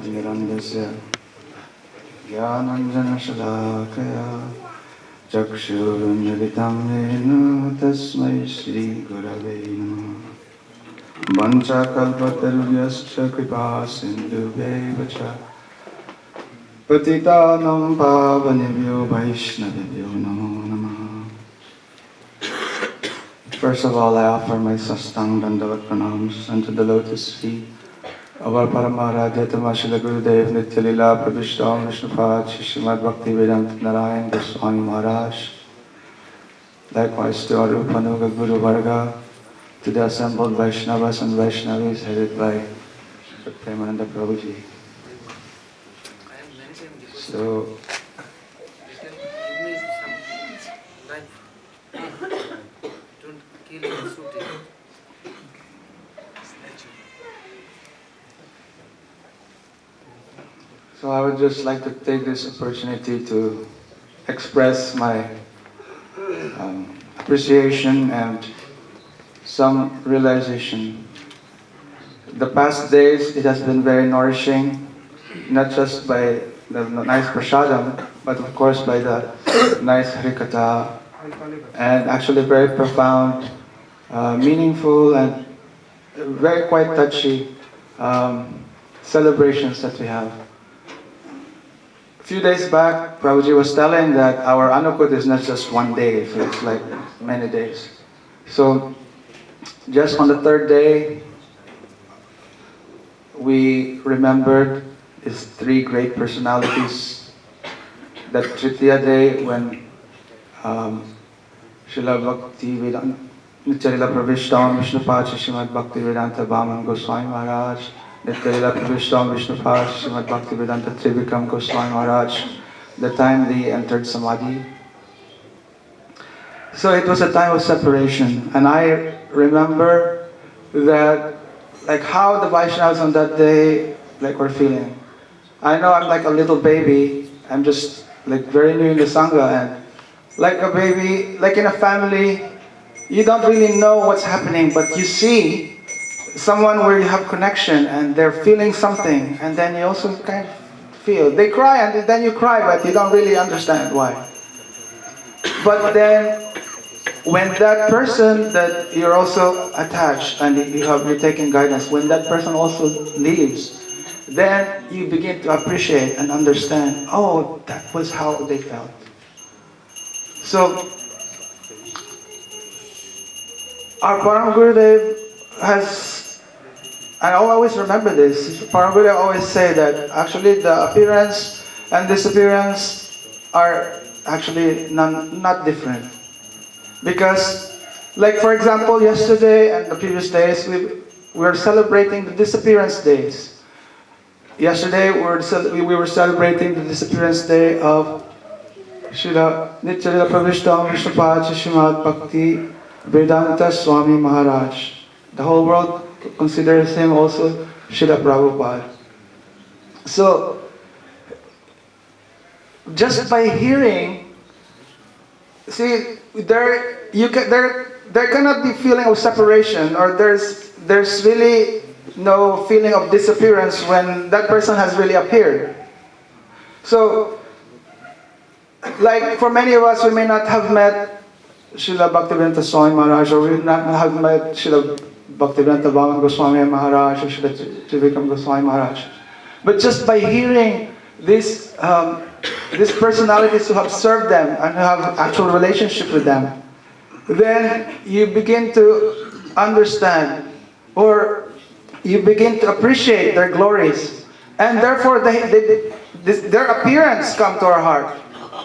ज्ञानाञ्जनशलाकया ज्ञानाञ्जनशलाकया चक्षुरुन्मिलितं येन तस्मै श्रीगुरवे नमः। वञ्चाकल्पतरुभ्यश्च कृपासिन्धुभ्यैव च पतितानां पावनेभ्यो वैष्णवेभ्यो नमो नमः। First of all, I offer my sastang dandavat pranams unto the lotus feet of our Paramaradhya Tamashila Gurudev Nityalila Prabhishtam Vishnupad Srimad Bhakti Vedanta Narayan Goswami Maharaj. Likewise to our Upanuga Guru Varga, to the assembled Vaisnavas and Vaishnavis headed by Premananda Prabhuji. So, So I would just like to take this opportunity to express my appreciation and some realization. The past days, it has been very nourishing, not just by the nice prasadam, but of course by the nice harikatha, and actually very profound, meaningful, and very quite touchy celebrations that we have. A few days back, Prabhuji was telling that our Anukut is not just one day, so it's like many days. So, just on the third day, we remembered these three great personalities. That Tritiya day, when Srila Bhakti Vedanta, Nityalila Pravishtam Vishnupad Srimad Bhakti Vedanta Bhaman Goswami Maharaj, Nityalila Pravishtam Vishnupad Srimad Bhakti Vedanta Trivikram Goswami Maharaj, the time they entered Samadhi. So it was a time of separation, and I remember that, like how the Vaishnavas on that day, like were feeling. I know I'm like a little baby, I'm just like very new in the Sangha, and like a baby, like in a family, you don't really know what's happening, but you see someone where you have connection and they're feeling something, and then you also kind of feel. They cry and then you cry, but you don't really understand why. But then, when that person that you're also attached and you're taking guidance, when that person also leaves, then you begin to appreciate and understand, oh, that was how they felt. So, our Param Gurudev has, I always remember this, Param Gurudev always say that actually the appearance and disappearance are actually not different. Because, like for example, yesterday and the previous days, we were celebrating the disappearance days. Yesterday we were celebrating the disappearance day of Srila Nityalila Pravishtam Vishnupad Srimad Bhakti Vedanta Swami Maharaj. The whole world considers him also Srila Prabhupada. So, just by hearing, see, there cannot be feeling of separation, or there's really no feeling of disappearance when that person has really appeared. So, like for many of us, we may not have met Srila Bhaktivedanta Swami Maharaj, or we may not have met Srila Bhaktivedanta Bhavan Goswami Maharaj, or Srila Trivikram Goswami Maharaj. But just by hearing these personalities who have served them and who have actual relationship with them, then you begin to understand, or you begin to appreciate their glories, and therefore their appearance come to our heart.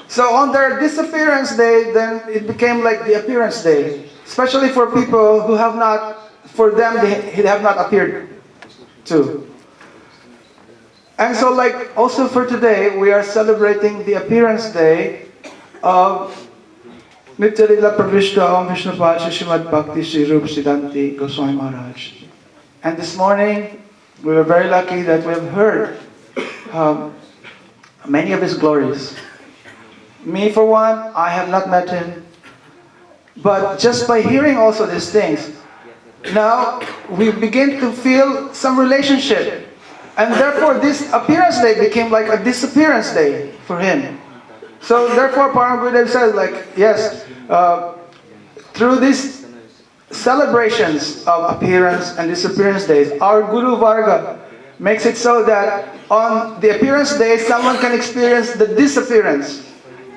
So on their disappearance day, then it became like the appearance day, especially for people who have not, for them they have not appeared too. And so like also for today, we are celebrating the appearance day of Nityalila Pravishtam Vishnupad Srimad Bhakti Sri Rup Siddhanti Goswami Maharaj. And this morning, we were very lucky that we have heard many of his glories. Me for one, I have not met him, but just by hearing also these things, now we begin to feel some relationship. And therefore, this appearance day became like a disappearance day for him. So therefore, Param Gurudev says, like, yes, through these celebrations of appearance and disappearance days, our Guru Varga makes it so that on the appearance day, someone can experience the disappearance.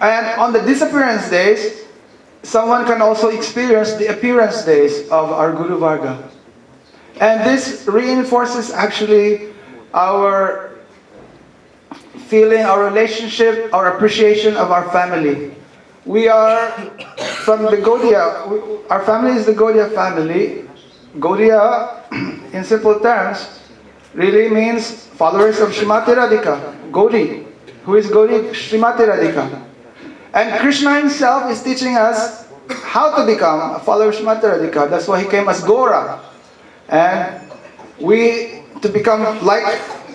And on the disappearance days, someone can also experience the appearance days of our Guru Varga. And this reinforces actually our feeling, our relationship, our appreciation of our family. We are from the Gaudiya. Our family is the Gaudiya family. Gaudiya, in simple terms, really means followers of Srimati Radhika, Gauri. Who is Gauri? Srimati Radhika. And Krishna himself is teaching us how to become a follower of Srimati Radhika. That's why he came as Gora. And we, to become like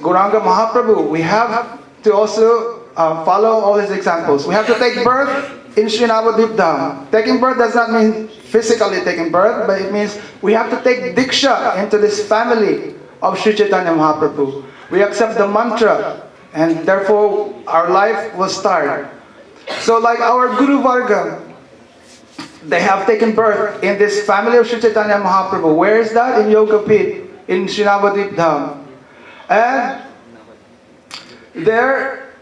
Gauranga Mahaprabhu, we have to also follow all his examples. We have to take birth in Sri Navadvip Dham. Taking birth does not mean physically taking birth, but it means we have to take Diksha into this family of Sri Chaitanya Mahaprabhu. We accept the mantra, and therefore our life will start. So like our Guru Varga, they have taken birth in this family of Sri Chaitanya Mahaprabhu. Where is that? In Yogapit, in Sri Navadvip Dham. And there,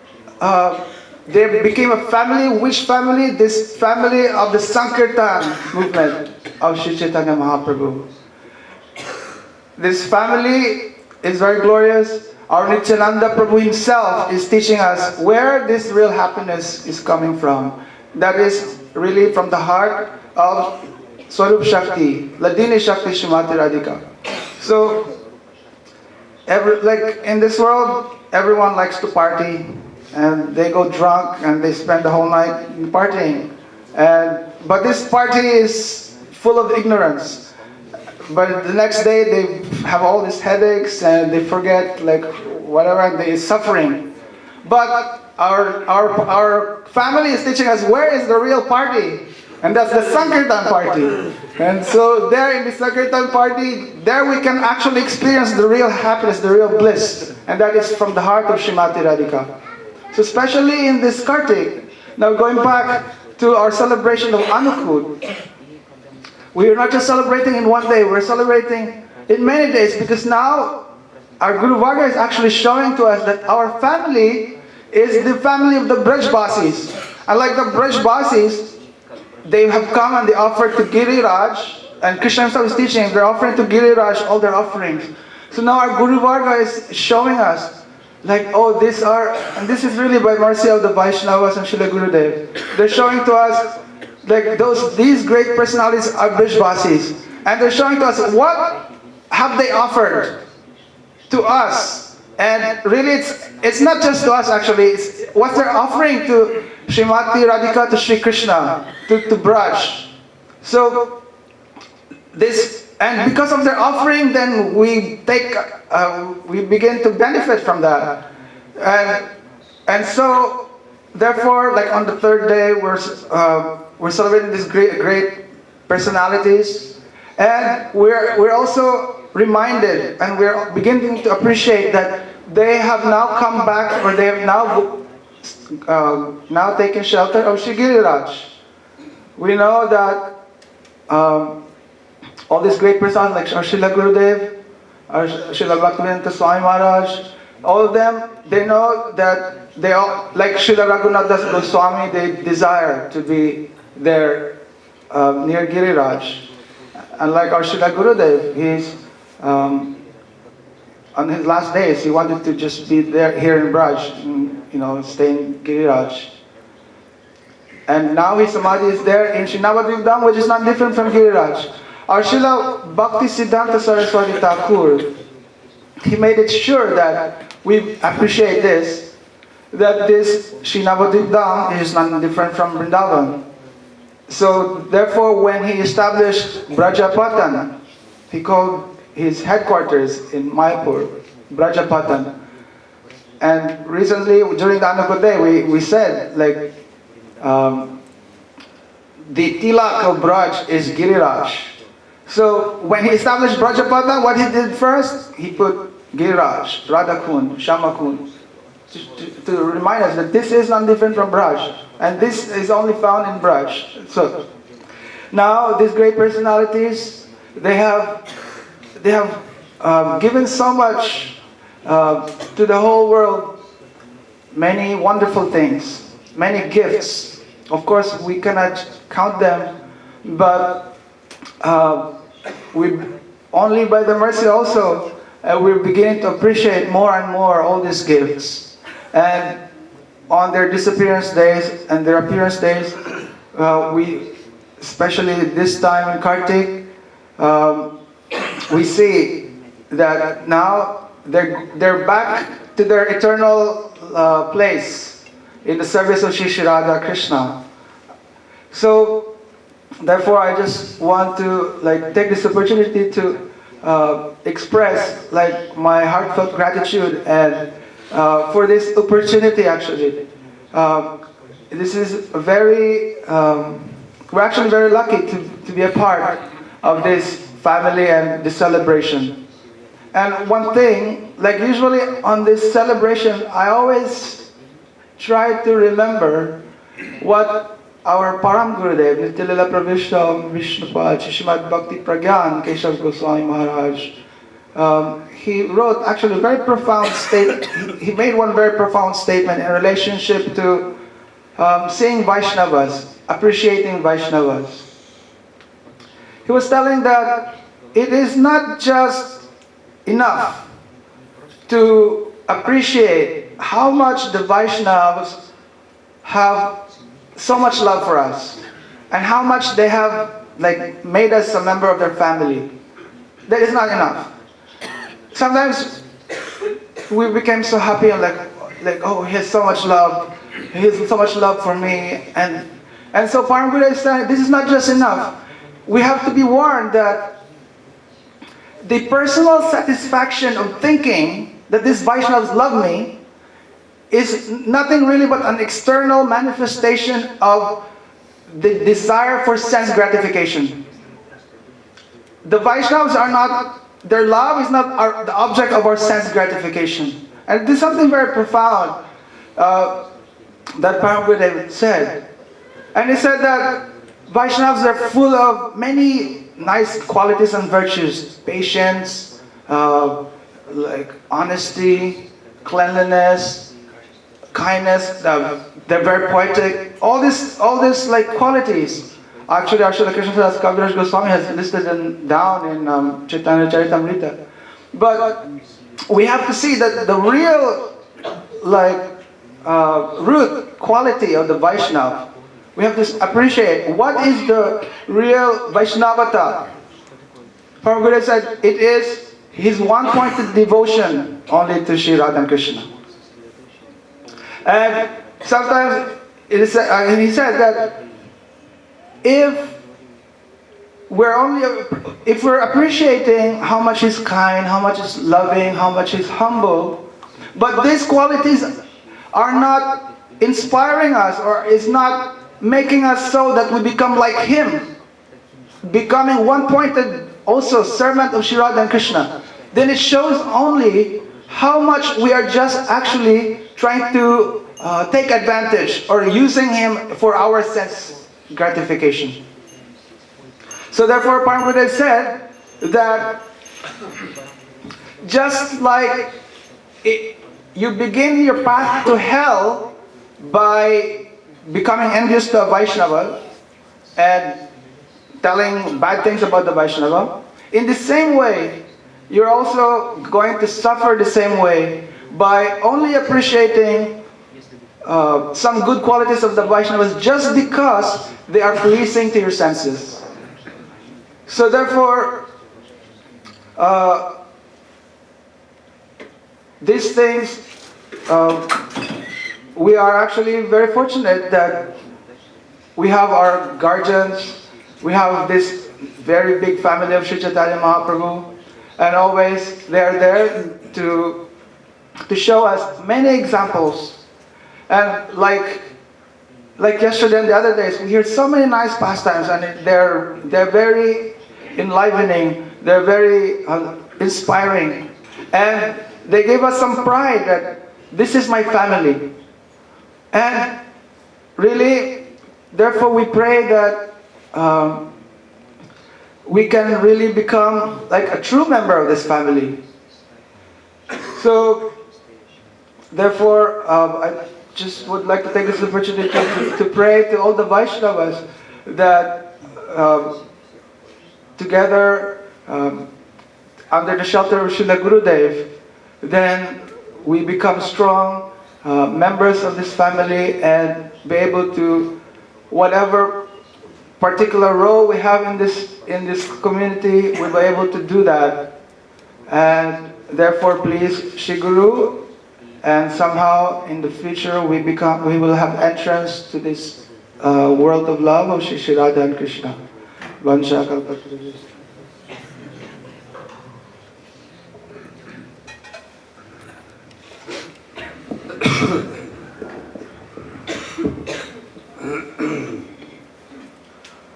they became a family. Which family? This family of the Sankirtan movement of Sri Chaitanya Mahaprabhu. This family is very glorious. Our Nityananda Prabhu himself is teaching us where this real happiness is coming from. That is really from the heart of Swarup Shakti, Ladini Shakti Srimati Radhika. So, like in this world, everyone likes to party, and they go drunk and they spend the whole night partying. But this party is full of ignorance. But the next day they have all these headaches and they forget like whatever, they're suffering. But our family is teaching us where is the real party, and that's the Sankirtan party. And so there in the Sankirtan party, there we can actually experience the real happiness, the real bliss, and that is from the heart of Srimati Radhika. So especially in this Kartik, now going back to our celebration of Anukud, we are not just celebrating in one day, we're celebrating in many days, because now our Guru Varga is actually showing to us that our family is the family of the Brajbasis. And like the Brajbasis, they have come and they offered to Giriraj, and Krishna himself is teaching, they're offering to Giriraj all their offerings. So now our Guru Varga is showing us, like, oh, and this is really by mercy of the Vaisnavas and Srila Gurudev. They're showing to us, like these great personalities are Brajbasis, and they're showing to us what have they offered to us. And really it's not just to us actually, it's what they're offering to Srimati Radhika, to Sri Krishna, to Braj. So this, and because of their offering, then we begin to benefit from that. And so therefore, like on the third day, we're celebrating these great personalities, and we're also reminded, and we're beginning to appreciate that they have now come back, or they have now taken shelter of Shri Giriraj. We know that all these great personalities like Srila Gurudev, Srila Bhaktivedanta Swami Maharaj, all of them, they know that they all, like Srila Raghunath Das Goswami, they desire to be there near Giriraj. And like our Srila Gurudev, he's on his last days, he wanted to just be there here in Braj, and, stay in Giriraj. And now his samadhi is there in Sri Navadvip Dham, which is not different from Giriraj. Our Srila Bhakti Siddhanta Saraswati Thakur, he made it sure that we appreciate this, that this Sri Navadvip Dham is not different from Vrindavan. So therefore, when he established Brajapatan, he called his headquarters in Mayapur, Brajapatan. And recently, during the Anukud Day, we said, like, the tilak of Braj is Giriraj. So when he established Brajapatan, what he did first, he put, Giraj, Radhakun, Shamakun, to remind us that this is not different from Braj, and this is only found in Braj. So now these great personalities, they have given so much to the whole world, many wonderful things, many gifts. Of course, we cannot count them, but we only by the mercy also we're beginning to appreciate more and more all these gifts. And on their disappearance days and their appearance days, we, especially this time in Kartik, we see that now they're back to their eternal place in the service of Shri Radha Krishna. So therefore, I just want to take this opportunity to express my heartfelt gratitude and for this opportunity. Actually, this is a very we're actually very lucky to be a part of this family and this celebration. And one thing, usually on this celebration, I always try to remember what our Param Gurudev, Nityalila Pravishta Vishnupad, Shishimad Bhakti Pragyan, Keshav Goswami Maharaj, he wrote actually a very profound statement. He made one very profound statement in relationship to seeing Vaisnavas, appreciating Vaisnavas. He was telling that it is not just enough to appreciate how much the Vaishnavas have so much love for us and how much they have made us a member of their family. That is not enough. Sometimes we became so happy and oh, he has so much love. He has so much love for me. And so Param Guru is saying this is not just enough. We have to be warned that the personal satisfaction of thinking that these Vaishnavas love me is nothing really but an external manifestation of the desire for sense gratification. The Vaishnavas are not, their love is not the object of our sense gratification. And this is something very profound that Param Guru said. And he said that Vaishnavas are full of many nice qualities and virtues. Patience, honesty, cleanliness, kindness, they're very poetic. All these qualities. Actually, Srila Krishnadas Kaviraj Goswami has listed them down in Chaitanya Charitamrita. But we have to see that the real root quality of the Vaishnava. We have to appreciate what is the real Vaishnavata. Prabhu Guru said it is his one-pointed devotion only to Sri Radha and Krishna. And sometimes he said that if we're appreciating how much he's kind, how much he's loving, how much he's humble, but these qualities are not inspiring us or is not making us so that we become like him, becoming one-pointed also servant of Sri Radha and Krishna, then it shows only how much we are just actually trying to take advantage or using him for our sense gratification. So therefore Param Guru said that just like you begin your path to hell by becoming envious to a Vaishnava and telling bad things about the Vaishnava, in the same way, you're also going to suffer the same way by only appreciating some good qualities of the Vaishnavas just because they are pleasing to your senses. So therefore, these things, we are actually very fortunate that we have our guardians, we have this very big family of Sri Chaitanya Mahaprabhu, and always they are there to show us many examples. And like yesterday and the other days, we hear so many nice pastimes, and they're very enlivening, they're very inspiring. And they gave us some pride that this is my family. And really, therefore we pray that we can really become like a true member of this family. So, therefore, I just would like to take this opportunity to pray to all the Vaisnavas that together, under the shelter of Srila Gurudev, then we become strong members of this family and be able to, whatever particular role we have in this community, we'll be able to do that. And therefore, please, Shri Guru, and somehow in the future we will have entrance to this world of love of Shri Radha and Krishna. Vansha Kalpataru.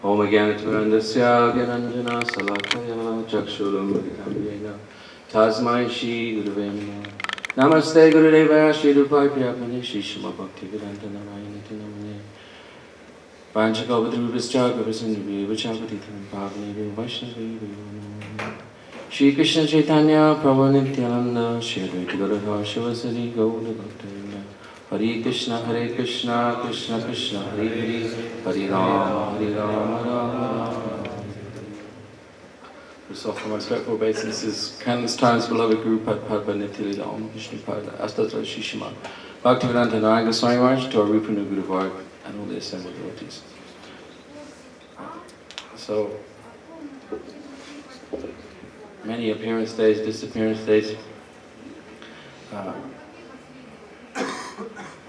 Om Jnanatirandasya Gyananjana Salakaya Chakshurumritam Yena Tasmai Shri Guruve Namo Namaste Gurudevaya Shri Rupai Priyapane Shri Shima Bhakti Vedanta Namayana Namane Panchakavadrubhascha Gurusindhi Vachapatitam Bhavani Vaishnavi Shri Krishna Chaitanya Prabhu Nityananda Shri Advaita Gadadhar Shivasari Gaura Bhaktivinoda Hare Krishna, Krishna Krishna, Hare Hare, Hare Rama, Rama. We offer my respectful obeisances, countless times, beloved Guru Padma Nityalila Om Vishnu Pada, Astatra Shishima, Bhaktivedanta Naranga Swami Maharaj, to our Rupanu Guru Varg, and all the assembled devotees. So, many appearance days, disappearance days.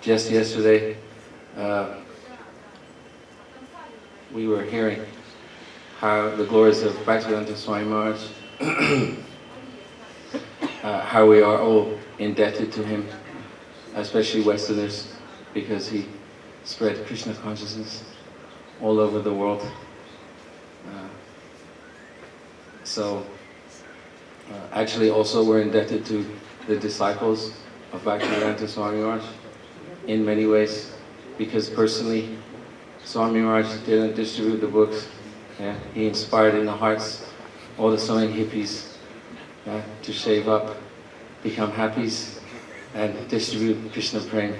Just yesterday, we were hearing how the glories of Bhaktivedanta Swami Maharaj, how we are all indebted to him, especially Westerners, because he spread Krishna consciousness all over the world. Actually also we're indebted to the disciples of Bhaktivedanta Swami Maharaj in many ways, because personally Swami Maharaj didn't distribute the books. Yeah? He inspired in the hearts all the so many hippies to shave up, become happies, and distribute Krishna Prem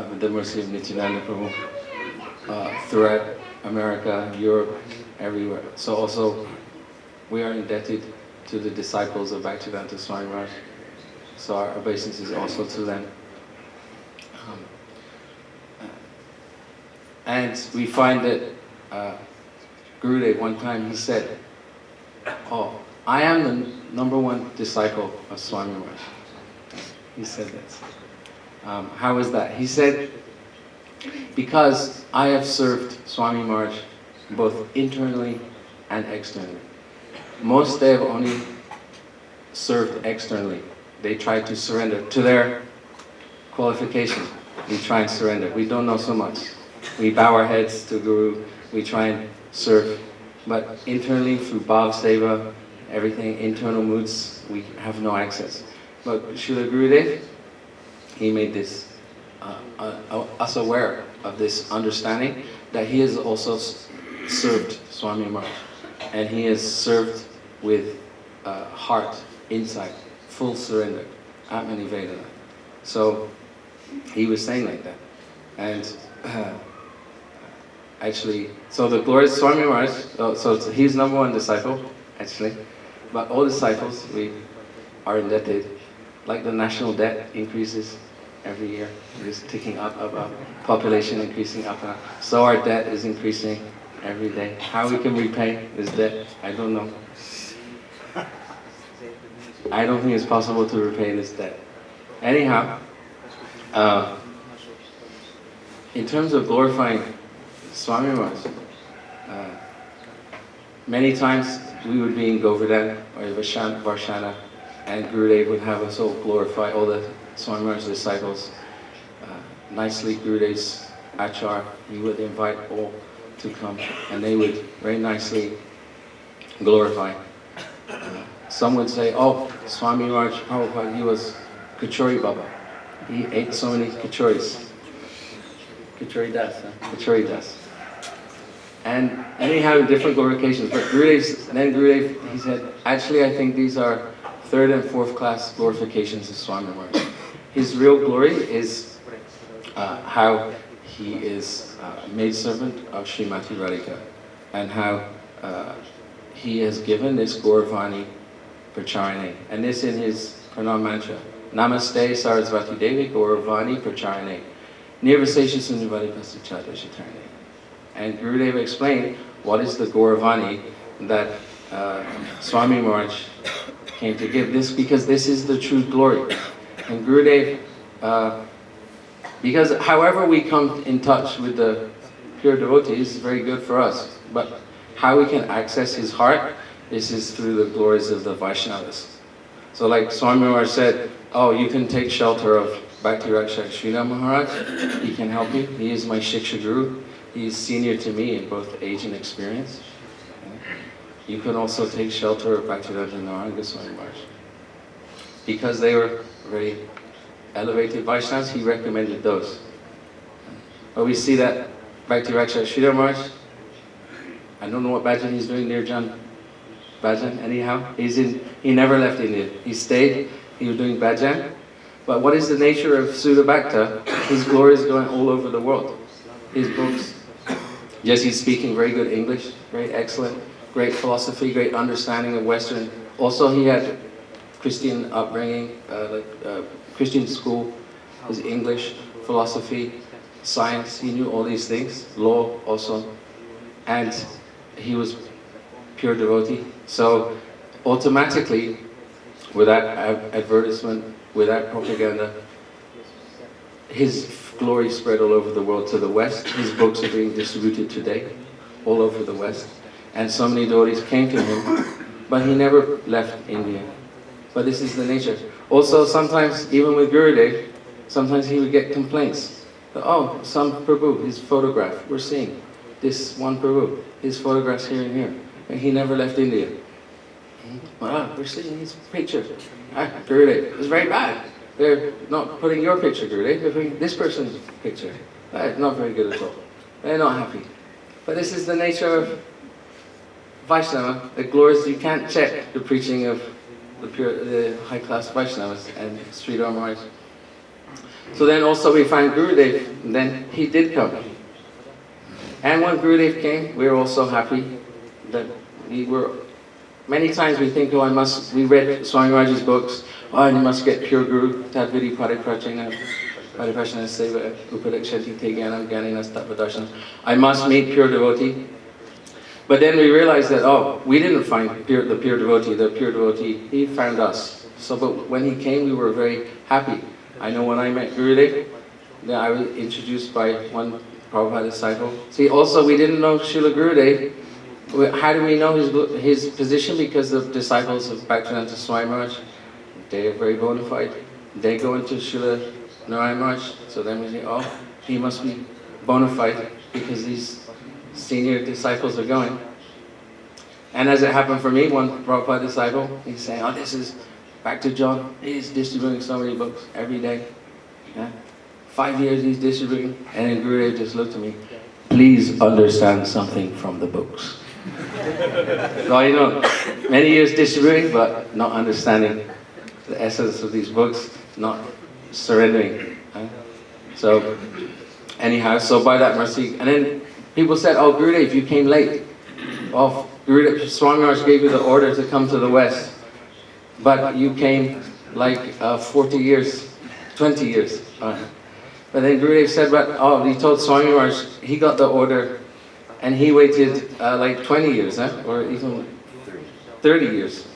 with the mercy of Nityananda Prabhu throughout America, Europe, everywhere. So also we are indebted to the disciples of Bhaktivedanta Swami Maharaj. So our obeisance is also to them. And we find that Gurudev, one time he said, "Oh, I am the number one disciple of Swami Maharaj." He said that. How is that? He said, because I have served Swami Maharaj both internally and externally. Most they have only served externally. They try to surrender to their qualification. We try and surrender. We don't know so much. We bow our heads to Guru. We try and serve. But internally, through Bhav Seva, everything, internal moods, we have no access. But Srila Gurudev, he made this, us aware of this understanding that he has also served Swami Maharaj. And he has served with heart, insight, full surrender, Atmanivedana. So he was saying like that. And actually, so the glorious Swami Maharaj, so he's number one disciple, actually. But all disciples, we are indebted. Like the national debt increases every year. It's ticking up. Population increasing up. So our debt is increasing every day. How we can repay this debt, I don't know. I don't think it's possible to repay this debt. Anyhow, in terms of glorifying Swami Maharaj, many times we would be in Govardhan or Varshana, and Gurudev would have us all glorify all the Swami Maharaj's disciples. Nicely, Gurudev's Achar, he would invite all to come, and they would very nicely glorify. Some would say, "Oh, Swami Maharaj Prabhupada, he was Kachori Baba. He ate so many kachoris. Kachori Das, huh? Kachori Das. And anyhow, different glorifications. But Gurudev, he said, actually I think these are third and fourth class glorifications of Swami Maharaj. His real glory is how he is maidservant of Srimati Radhika, and how he has given this Gauravani Pracharine, and this in his pranam mantra. Namaste Sarasvati Devi Gauravani Pracharine, Nirvasesha Sundavadi Pasachata Shatarine. And Gurudev explained what is the Gauravani that Swami Maharaj came to give. This because this is the true glory. And Gurudev, because however we come in touch with the pure devotees is very good for us, but how we can access his heart, this is through the glories of the Vaisnavas. So like Swami Maharaj said, oh, you can take shelter of Bhakti Rakshak Sridhar Maharaj, he can help you, he is my Shiksha Guru, he is senior to me in both age and experience. You can also take shelter of Bhaktivedanta Narayana Goswami Maharaj. Because they were very elevated Vaishnavas, he recommended those. But we see that Bhakti Rakshak Sridhar Maharaj, I don't know what bhajan he's doing, Nirjan bhajan, anyhow. He never left India. He stayed, he was doing bhajan. But what is the nature of Sudha Bhakta? His glory is going all over the world. His books, yes, he's speaking very good English, very excellent, great philosophy, great understanding of Western. Also, he had Christian upbringing, Christian school, his English, philosophy, science, he knew all these things, law also. And he was pure devotee. So automatically, without advertisement, without propaganda, his glory spread all over the world to the West. His books are being distributed today, all over the West. And so many devotees came to him, but he never left India. But this is the nature. Also, sometimes, even with Gurudev, sometimes he would get complaints. Oh, some Prabhu, his photograph, we're seeing this one Prabhu, his photographs here and here. And he never left India. We're seeing his picture. Gurudev, it's very bad. They're not putting your picture, Gurudev, they're putting this person's picture. Not very good at all. They're not happy. But this is the nature of Vaishnava, the glories. You can't check the preaching of the high-class Vaishnavas and Sridhar Maharaj. So then also we find Gurudev, and then he did come. And when Gurudev came, we were also happy that we were, many times we think, oh, we read Swami Maharaj's books, oh, you must get pure Guru, Tadvidi Pariprachena, Paripashana Seva, Upadakshanti Te Gyanam, Gyaninas Tattvadarshana. I must meet pure devotee. But then we realized that, oh, we didn't find the pure devotee, he found us. So, but when he came, we were very happy. I know when I met Gurudev, then I was introduced by one Prabhupada disciple. See, also we didn't know Srila Gurudev. How do we know his position? Because the disciples of Bhaktivedanta Swami Maharaj, they are very bona fide. They go into Srila Narayana Maharaj, so then we say, oh, he must be bona fide because these senior disciples are going. And as it happened for me, one Prabhupada disciple, he's saying, oh, this is back to John. He's distributing so many books every day. Yeah? 5 years he's distributing. And then Gurudev just looked at me, please understand something from the books. So, you know, many years distributing, but not understanding the essence of these books, not surrendering. So, anyhow, so by that mercy, and then people said, oh, Gurudev, you came late. Oh, Gurudev, Swami Maharaj gave you the order to come to the West, but you came like 40 years, 20 years. But then Gurudev said, but, oh, he told Swami Maharaj, he got the order, and he waited like 20 years, or even 30 years.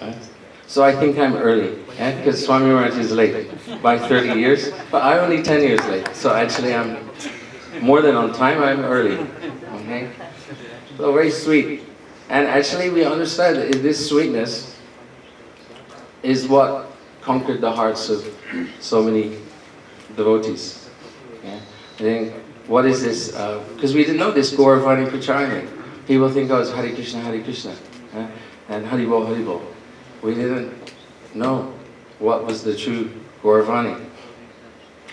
So I think I'm early, because Swami Maharaj is late by 30 years, but I'm only 10 years late. So actually I'm more than on time, I'm early. Okay? So very sweet. And actually we understand that this sweetness is what conquered the hearts of so many devotees. Yeah? I think, what is this? Because we didn't know this Gauravani Pracharine. People think, oh, it's Hare Krishna, and Hari Bol, Hari Bol. We didn't know what was the true Gauravani.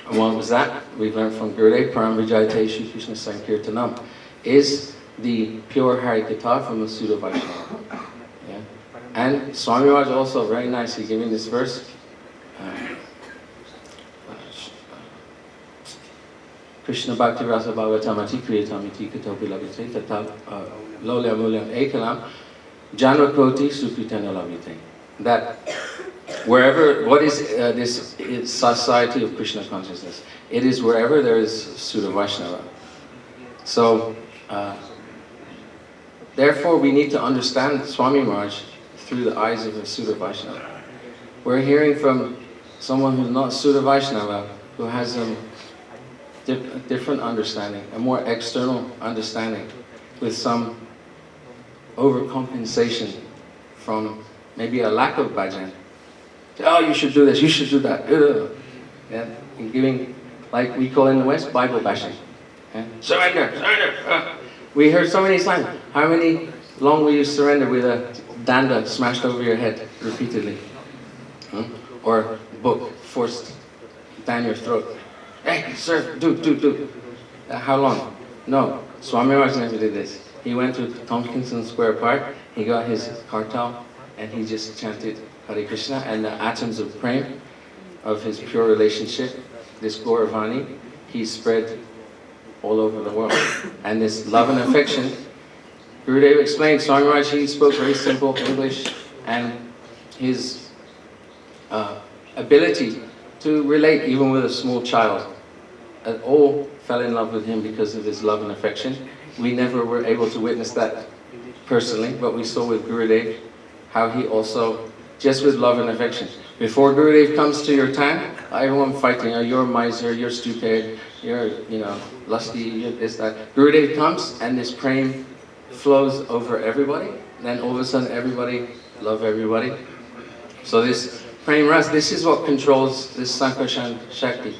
And what was that? We've learned from Gurudev, Param Vijayate Shri Krishna Sankirtanam, is the pure Harikatha from the Sudha Vaishnava. Yeah? And Swami Maharaj also very nicely giving this verse. Krishna Bhakti Rasa Bhagatamati Kriyatamiti Katopi Labhite Tata Lolya Mulyam Ekalam Janva Koti Supritana Labhite. That wherever, what is this society of Krishna consciousness? It is wherever there is Sudha Vaishnava. So, therefore we need to understand Swami Maharaj through the eyes of a Sudha Vaishnava. We're hearing from someone who's not Sudha Vaishnava, who has a different understanding, a more external understanding, with some overcompensation from maybe a lack of bhajan. Oh, you should do this, you should do that. Yeah? And giving, like we call in the West, Bible bashing. Yeah? Surrender, surrender. We heard so many times. How many long will you surrender with a danda smashed over your head repeatedly? Or book forced down your throat. Hey, sir, do. How long? No, Swami Maharaj never did this. He went to Tompkinson Square Park, he got his kartal, and he just chanted Hare Krishna, and the atoms of prema, of his pure relationship, this Gauravani, he spread all over the world. And this love and affection, Gurudev explained, Swami Maharaj, he spoke very simple English, and his ability to relate even with a small child, all fell in love with him because of his love and affection. We never were able to witness that personally, but we saw with Gurudev how he also, just with love and affection. Before Gurudev comes to your town, everyone fighting, oh, you're a miser, you're stupid, you're, lusty, you're this, that. Gurudev comes and this prema flows over everybody. Then all of a sudden everybody love everybody. So this prema ras, this is what controls this Sankharshan Shakti.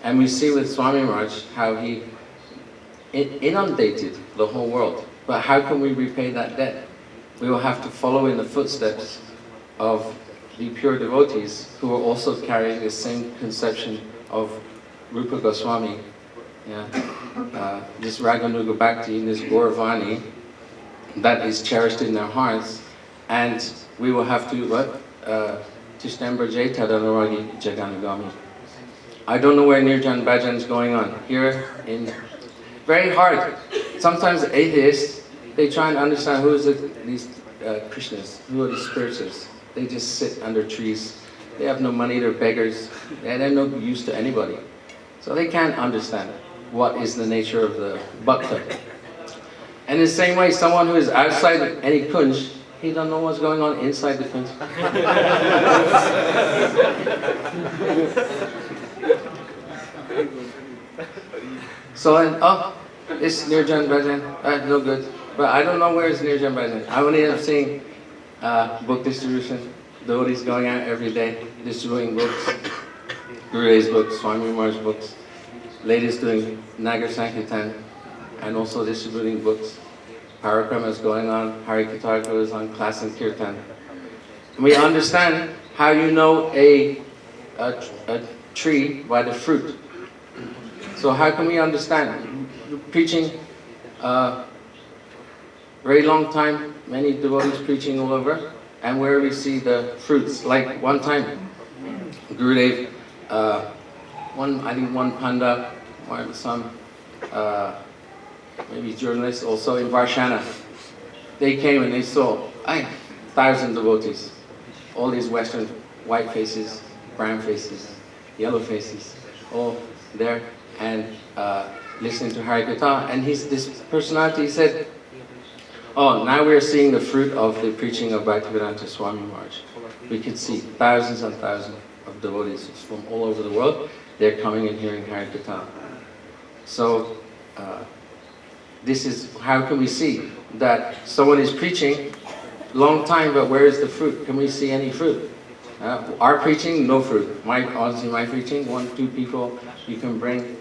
And we see with Swami Maharaj how he inundated the whole world. But how can we repay that debt? We will have to follow in the footsteps of the pure devotees who are also carrying the same conception of Rupa Goswami. Yeah? This Raganuga Bhakti, this Gauravani, that is cherished in their hearts. And we will have to, Tishnambra Jai Tadanuragi Jaganagami. I don't know where Nirjan Bhajan is going on. Here in, very hard. Sometimes atheists, they try and understand who is these Krishnas, who are these spirituals. They just sit under trees. They have no money, they're beggars. They're no use to anybody. So they can't understand what is the nature of the bhakta. And in the same way, someone who is outside any kunj, he doesn't know what's going on inside the kunj. So, it's Nirjan Bhajan, no good. But I don't know where is Nirjan Bhajan. I only am seeing book distribution, devotees going out every day, distributing books, Gurudev's books, Swami Maharaj's books, ladies doing Nagar Sankirtan, and also distributing books. Parikrama is going on, Harikatha is on, class and Kirtan. And we understand how you know a tree by the fruit. So how can we understand? Preaching, very long time, many devotees preaching all over, and where we see the fruits. Like one time, Gurudev, one panda, or some maybe journalists also in Varshana, they came and they saw 1,000 devotees, all these Western white faces, brown faces, yellow faces, all there, and listening to Harikatha. And this personality said, oh, now we're seeing the fruit of the preaching of Bhaktivedanta Swami Maharaj. We could see thousands and thousands of devotees from all over the world. They're coming and hearing Harikatha. So this is, how can we see that someone is preaching long time, but where is the fruit? Can we see any fruit? Our preaching, no fruit. Honestly, my preaching, 1, 2 people you can bring.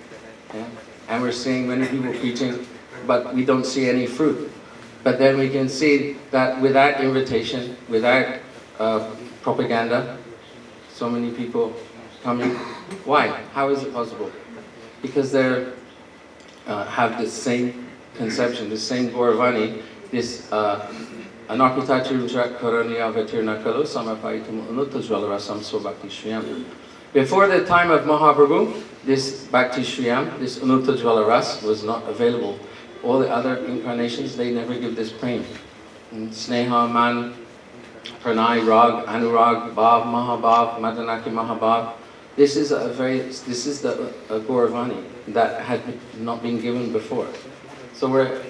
Yeah? And we're seeing many people preaching, but we don't see any fruit. But then we can see that without invitation, without propaganda, so many people coming. Why? How is it possible? Because they have the same conception, the same Gauravani, this Anarpitachu Karaniya Vatirna Kalo Samapaitam Unutajvalarasam So Bhakti Shriyam. Before the time of Mahaprabhu, this Bhakti Shriyam, this Unutajvalaras was not available. All the other incarnations, they never give this prem. Sneha, Man, Pranay, Rag, Anurag, Bhav, Mahabhav, Madanaki Mahabhav. This is the Gauravani that had not been given before. So we're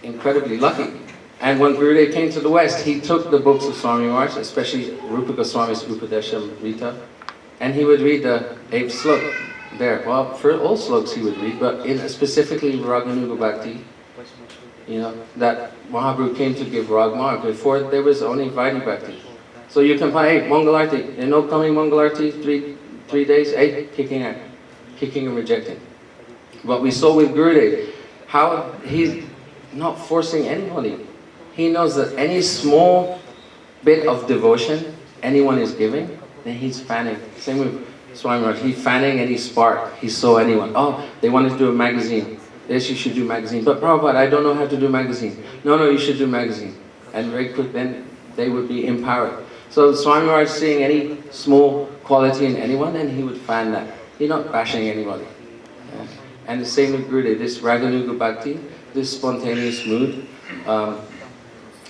incredibly lucky. And when Gurudev came to the West, he took the books of Swami Maharaj, especially Rupa Goswami's Upadesham Rita, and he would read the 8th slok there. Well, for all sloks he would read, but specifically Raganuga Bhakti, that Mahaprabhu came to give Rag Marg. Before there was only Vaidhi Bhakti. So you can find, hey, Mangalarti, and no coming Mangalarti, three days, hey, kicking and rejecting. But we saw with Gurudev, how he's not forcing anybody. He knows that any small bit of devotion anyone is giving, then he's fanning. Same with Swami Maharaj, he's fanning any spark. He saw anyone. Oh, they wanted to do a magazine. Yes, you should do magazine. But Prabhupada, I don't know how to do magazine. No, you should do magazine. And very quick, then they would be empowered. So Swami Maharaj seeing any small quality in anyone, and he would fan that. He's not bashing anybody. Yeah. And the same with Gurudev, this Raganuga Bhakti, this spontaneous mood,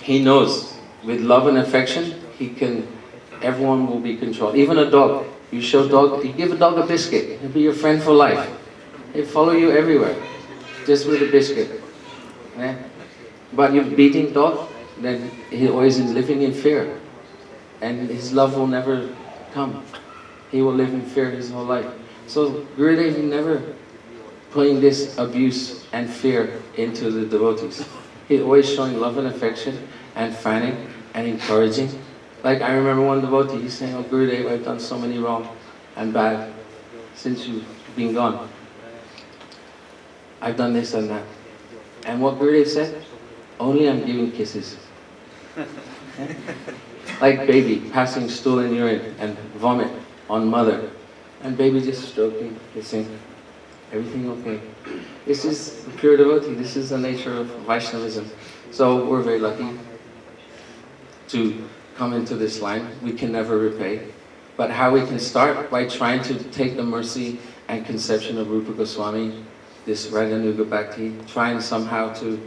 he knows with love and affection, everyone will be controlled. Even a dog. You give a dog a biscuit, he'll be your friend for life. He'll follow you everywhere, just with a biscuit. Yeah? But you're beating dog, then he always is living in fear. And his love will never come. He will live in fear his whole life. So Gurudev never putting this abuse and fear into the devotees. He's always showing love and affection and fanning and encouraging. Like I remember one devotee, he's saying, oh Gurudev, I've done so many wrong and bad since you've been gone. I've done this and that. And what Gurudev said? Only I'm giving kisses. Like baby passing stool and urine and vomit on mother. And baby just stroking, kissing. Everything okay. This is pure devotee. This is the nature of Vaishnavism. So we're very lucky to come into this line. We can never repay. But how we can start? By trying to take the mercy and conception of Rupa Goswami, this Raganuga Bhakti, trying somehow to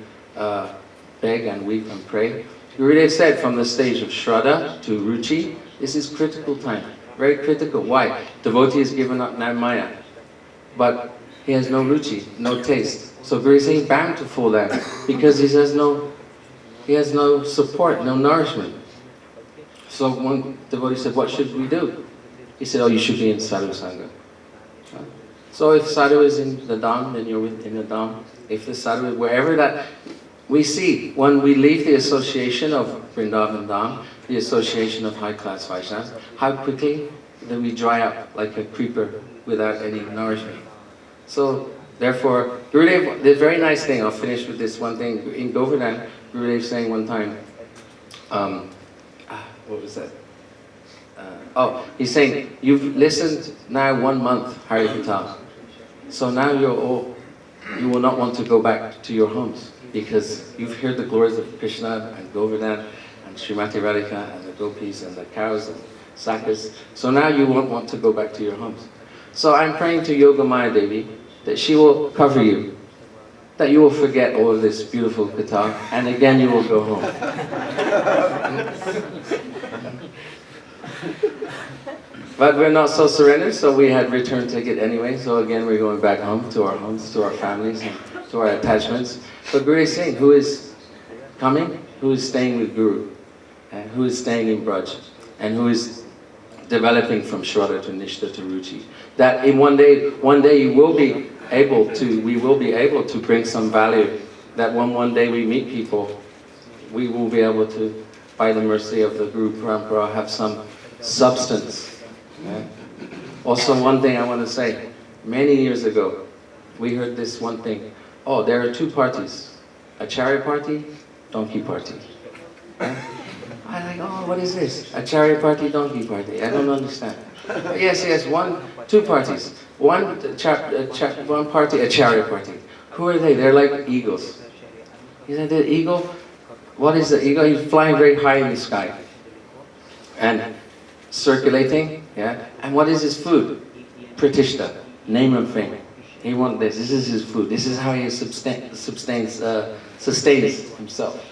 beg and weep and pray. Gurudev said from the stage of Shraddha to Ruchi, this is critical time. Very critical. Why? Devotee has given up now Maya. But he has no ruchi, no taste. So Guru is saying bound to fall down because he has no support, no nourishment. So one devotee said, what should we do? He said, oh, you should be in sadhu sangha. So if sadhu is in the dham, then you're in the dham. If the sadhu is wherever that we see, when we leave the association of Vrindavan dham, the association of high-class Vaishnavas, how quickly then we dry up like a creeper without any nourishment. So, therefore, Gurudev, the very nice thing, I'll finish with this one thing. In Govardhan, Gurudev saying one time, what was that? He's saying, you've listened now 1 month, Hari Katha. So now you will not want to go back to your homes because you've heard the glories of Krishna and Govardhan and Srimati Radhika and the gopis and the cows and sakas. So now you won't want to go back to your homes. So I'm praying to Yogamaya Devi that she will cover you, that you will forget all of this beautiful katha, and again you will go home. But we're not so surrendered, so we had return ticket anyway, so again we're going back home, to our homes, to our families, and to our attachments. But Guru is saying, who is coming? Who is staying with Guru? And who is staying in Braj? And who is developing from Shraddha to Nishtha to Ruchi? That in one day we will be able to bring some value. That when one day we meet people, we will be able to, by the mercy of the Guru Parampara, have some substance. Yeah. Also, one thing I want to say, many years ago, we heard this one thing. Oh, there are two parties, a chariot party, donkey party. Yeah? I like, oh, what is this? A chariot party, donkey party. I don't understand. Yes, two parties. One party, a chariot party. Who are they? They're like eagles. He said, the eagle, what is the eagle? He's flying very high in the sky. And circulating, yeah. And what is his food? Pratishta, name and fame. He wants this. This is his food. This is how he sustains himself.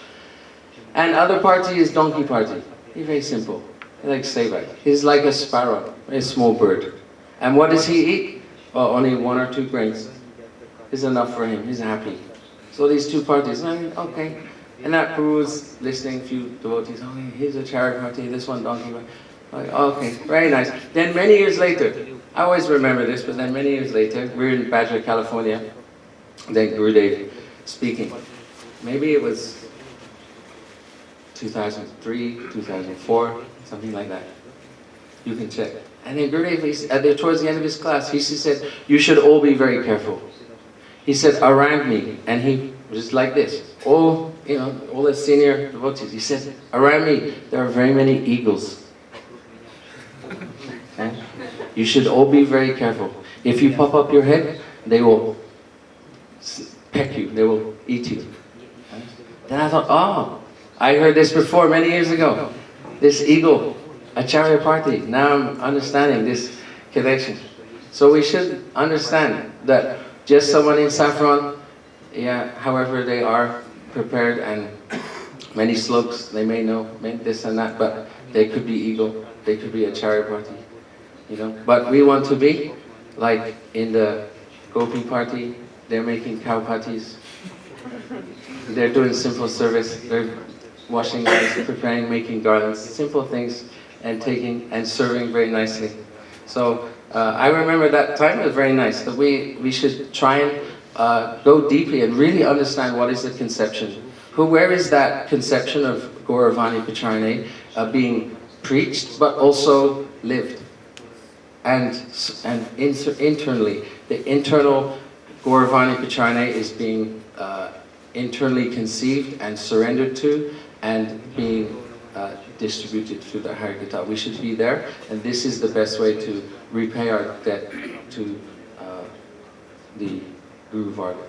And other party is donkey party. He's very simple. He likes Sevai. He's like a sparrow, a small bird. And what does he eat? Well, only 1 or 2 grains is enough for him. He's happy. So these two parties, okay. And that Prabhu was listening, few devotees, okay, here's a chariot party, this one donkey party. Okay, very nice. Then many years later, I always remember this, but then many years later, we're in Badger, California, then Gurudev speaking. Maybe it was 2003, 2004, something like that. You can check. And then Gurudev, towards the end of his class, he said, you should all be very careful. He said, around me, and he was like this, all the senior devotees, he said, around me, there are very many eagles. And you should all be very careful. If you pop up your head, they will peck you, they will eat you. Then I thought, I heard this before many years ago. This eagle, a chariot party. Now I'm understanding this connection. So we should understand that just someone in saffron, however they are prepared, and many slokas, they may know this and that, but they could be eagle, they could be a chariot party. But we want to be like in the gopi party. They're making cow patties. They're doing simple service. They're washing rice, preparing, making garlands, simple things, and taking and serving very nicely. So I remember that time was very nice. That we should try and go deeply and really understand what is the conception. Where is that conception of Gauravani Pacharane being preached, but also lived? And internally, the internal Gauravani Pacharane is being internally conceived and surrendered to, and being distributed through the Harikatha. We should be there, and this is the best way to repay our debt to the Guru Varga.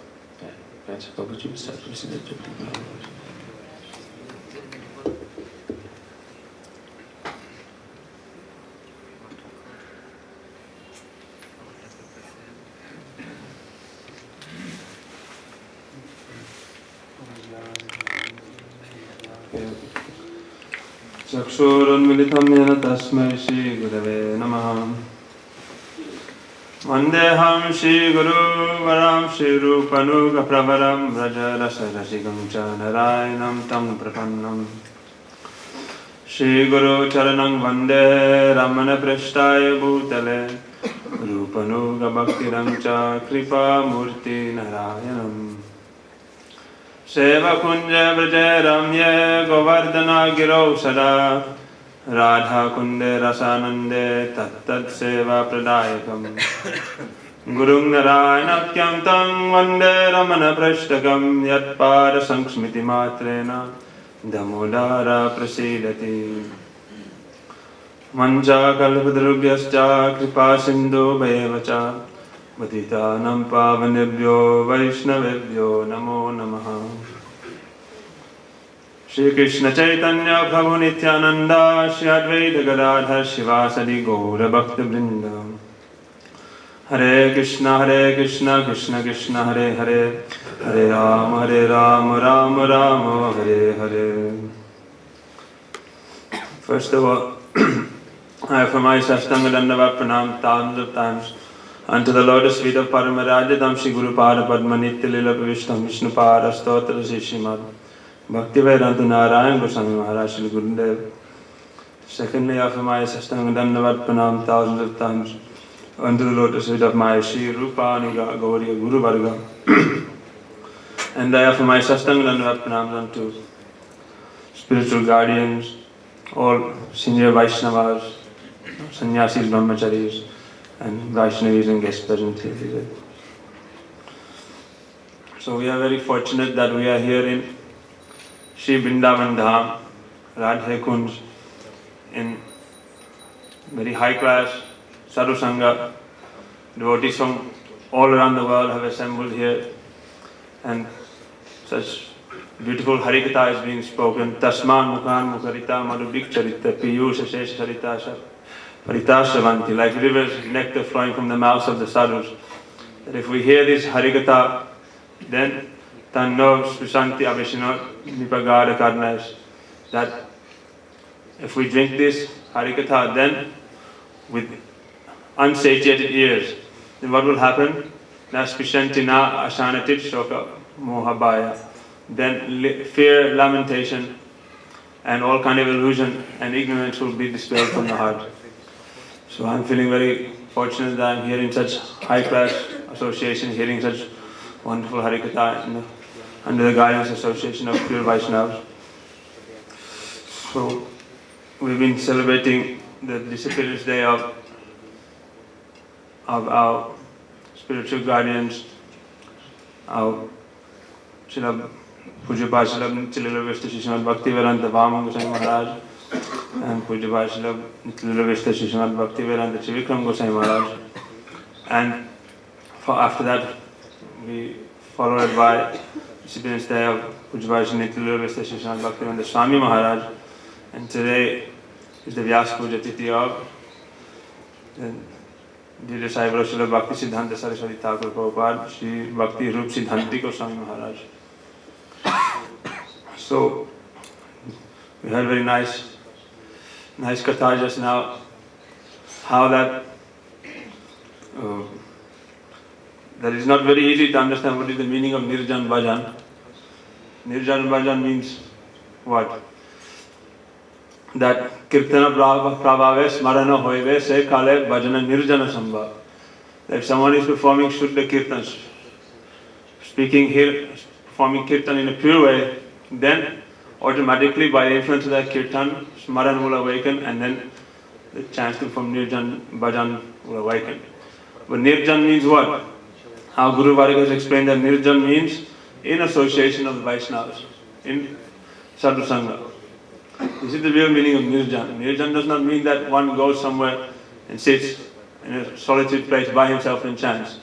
चक्षुरुन्मिलितं येन तस्मै श्रीगुरवे नमः वन्देऽहं श्रीगुरुवरं श्रीरूपनुगप्रवरं व्रजरसरसिकं च नारायणं तं प्रपन्नं श्रीगुरुचरणं वन्दे रमणपृष्ठाय भूतले रूपनुगभक्तिरं च कृपामूर्तिनारायणम् सेवकुञ्ज व्रजे रम्ये गोवर्धनगिरौ सदा राधाकुन्दे रसानन्दे तत्तत्सेवाप्रदायकम् गुरुं नारायणाख्यं तं वन्दे रमणपृष्ठकं यत्पादसंस्मृतिमात्रेण दामोदर प्रसीदति वञ्चाकल्पतरुभ्यश्च कृपासिन्धुभ्येव च पतितानां पावनेभ्यो वैष्णवेभ्यो नमो नमः। श्री कृष्ण चैतन्य प्रभु नित्यानंद श्री अद्वैत गदाधर शिवासदि गौर भक्तवृंद। हरे कृष्ण कृष्ण कृष्ण हरे हरे, हरे Ram Ram Ram Hare Hare. First of all, I offer my Sastanga Dandavat Pranam thousands of times unto the lotus feet of Paramarajadam Shri Guru Pada Padma Nitya Lila Pravishtam Vishnu Pada Stotra Shri Srimad Bhakti Vedanta Narayan Goswami Maharaj Shri Gurudev. Secondly, I offer my Sastanga Dandavat Pranam thousands of times unto the lotus feet of my Shri Rupa Anuga Gauriya Guru Varga. And I offer my Sastanga Dandavat Pranam unto spiritual guardians, all senior Vaisnavas, Sannyasis, Brahmacharis, and Vaishnavis and guests present here. So we are very fortunate that we are here in Shri Vrindavan Dham, Radhe Kunj, in very high class Sadhu Sangha, devotees from all around the world have assembled here, and such beautiful Harikatha is being spoken. Tasman Mukhan Mukharita Madhubik Charita Piyusha Shesh Charita Paritasavanti, like rivers, nectar flowing from the mouths of the sadhus. That if we hear this Harikatha, then Tanno Susanti Avishino Nipagada Karnas, that if we drink this Harikatha, then with unsatiated ears, then what will happen? Na Spishantina Ashanatit Shoka Mohabaya. Then fear, lamentation, and all kind of illusion and ignorance will be dispelled from the heart. So I'm feeling very fortunate that I'm here in such high-class association, hearing such wonderful Harikatha under the guidance association of pure Vaisnavas. So we've been celebrating the disappearance day of our spiritual guardians, our Pujyapad Srimad Bhakti Goswami Maharaj, and Pujyapad Srimad Bhakti Trivikram Goswami Maharaj. And after that, we followed by Disappearance Day of Pujyapad Srimad Bhakti Swami Maharaj. And today is the Vyasa Puja Tithi of the dear disciple of Srila Bhakti Siddhanta Saraswati Thakur Prabhupada, Shri Bhakti Rup Siddhanti Goswami Maharaj. So we had very nice katha just now, how that is not very easy to understand what is the meaning of Nirjan Bhajan. Nirjan Bhajan means what? That Kirtana Prabhave Smarana Hoive Se Kale Bhajana Nirjana Sambha. If someone is performing Shuddha Kirtans, speaking here, performing Kirtan in a pure way, then automatically by the influence of that Kirtan, Smaran will awaken, and then the chance to perform Nirjan Bhajan will awaken. But Nirjan means what? How Guru Varga has explained that Nirjan means in association of the Vaisnavas, in Sadhu Sangha. This is the real meaning of Nirjan. Nirjan does not mean that one goes somewhere and sits in a solitude place by himself and chants.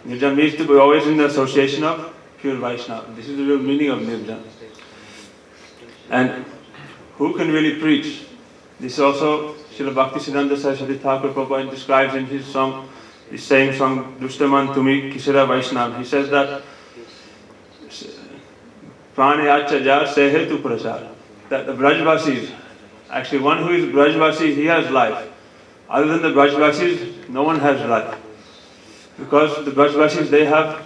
Nirjan means to be always in the association of pure Vaishnava. This is the real meaning of Nirjan. And who can really preach? This also Srila Bhakti Siddhanta Saraswati Thakur Prabhupada describes in his song, his same song, Dushtaman Tumi Kisara Vaishnava. He says that Pranayachaja Sehetu Prasar. That the Brajvasis, actually one who is Brajvasi, he has life. Other than the Brajvasis, no one has life. Because the Brajvasis, they have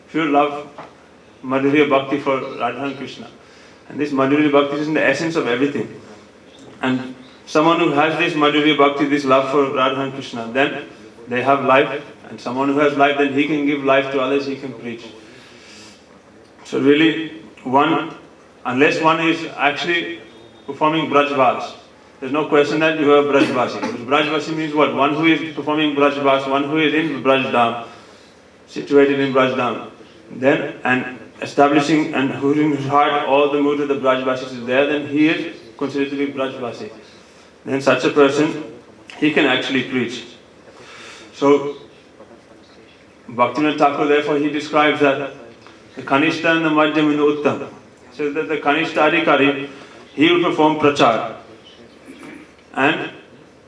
pure love, Madhurya Bhakti for Radha and Krishna. And this Madhurya Bhakti is in the essence of everything. And someone who has this Madhurya Bhakti, this love for Radha and Krishna, then they have life. And someone who has life, then he can give life to others, he can preach. So really, unless one is actually performing Brajvas, there's no question that you are Brajvasi. Because Brajvasi means what? One who is performing Brajvas, one who is in Brajdam, situated in Brajdam. Then, and establishing and in his heart all the mood of the Brajvasis is there, then he is considered to be Brajvasi. Then such a person, he can actually preach. So, Bhaktivinoda Thakur, therefore, he describes that the Kanishta and the Madhyam and the Uttam. So that the Kanishta Adhikari, he will perform Prachar.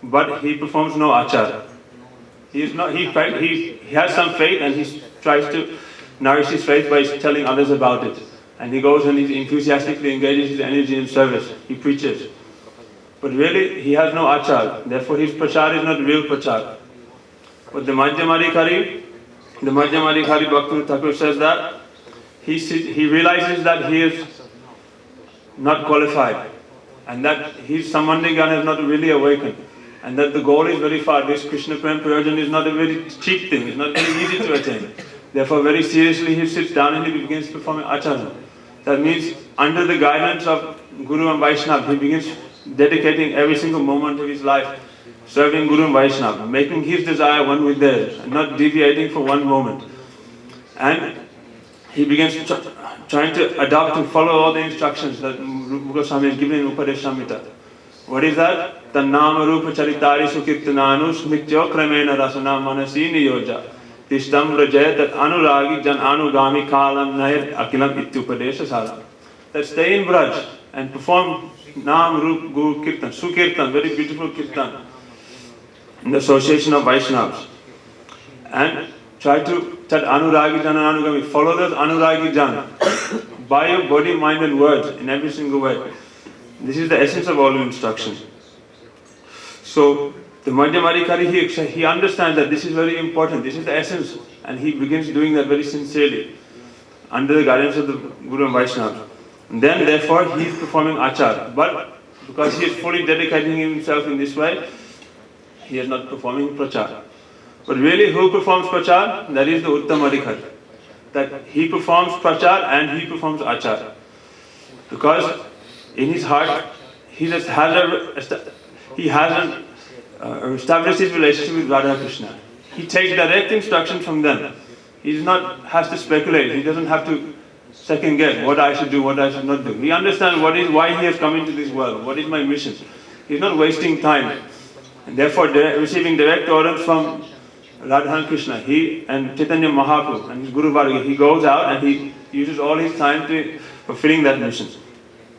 But he performs no Achar. He has some faith and he tries to nourish his faith by telling others about it. And he goes and he enthusiastically engages his energy in service. He preaches. But really, he has no Achar. Therefore, his Prachar is not real Prachar. But the Madhyamadhikari Bhaktivinoda Thakur says that he realizes that he is not qualified and that his Samandhigyan has not really awakened and that the goal is very far. This Krishna Prem Prayojan is not a very cheap thing, it's not very easy to attain. Therefore, very seriously he sits down and he begins performing Acharana. That means under the guidance of Guru and Vaishnava, he begins dedicating every single moment of his life serving Guru and Vaishnava, making his desire one with theirs and not deviating for one moment. And he begins trying to adopt and follow all the instructions that Rupa Goswami has given in Upadesha Samhita. What is that? Tannama Rupa Charitari Sukirtananu Smityo Kramena Rasana Manasi Niyoja. Tishtam Rajayatat Anuragi Jan Anugami Kalam Nayat Akilam Ityupadesha Salam. That stay in Braj and perform Nam Rup Guru Kirtan, Sukirtan, very beautiful Kirtan, in the association of Vaisnavas. And try to Tat Anuragi Jan Anugami, follow those Anuragi Jan by your body, mind and words in every single way. This is the essence of all instructions. So the Madhyamadikari, he understands that this is very important, this is the essence, and he begins doing that very sincerely under the guidance of the Guru and Vaishnava. And then therefore he is performing achar, but because he is fully dedicating himself in this way, he is not performing prachar. But really who performs prachar? That is the Uttamadikari. That he performs prachar and he performs achar. Because in his heart he just has established his relationship with Radha Krishna. He takes direct instruction from them. He does not has to speculate. He doesn't have to second guess what I should do, what I should not do. He understands why he has come into this world, what is my mission. He's not wasting time. And therefore receiving direct orders from Radha and Krishna, he and Chaitanya Mahaprabhu and his Guru Varga, he goes out and he uses all his time to fulfilling that mission.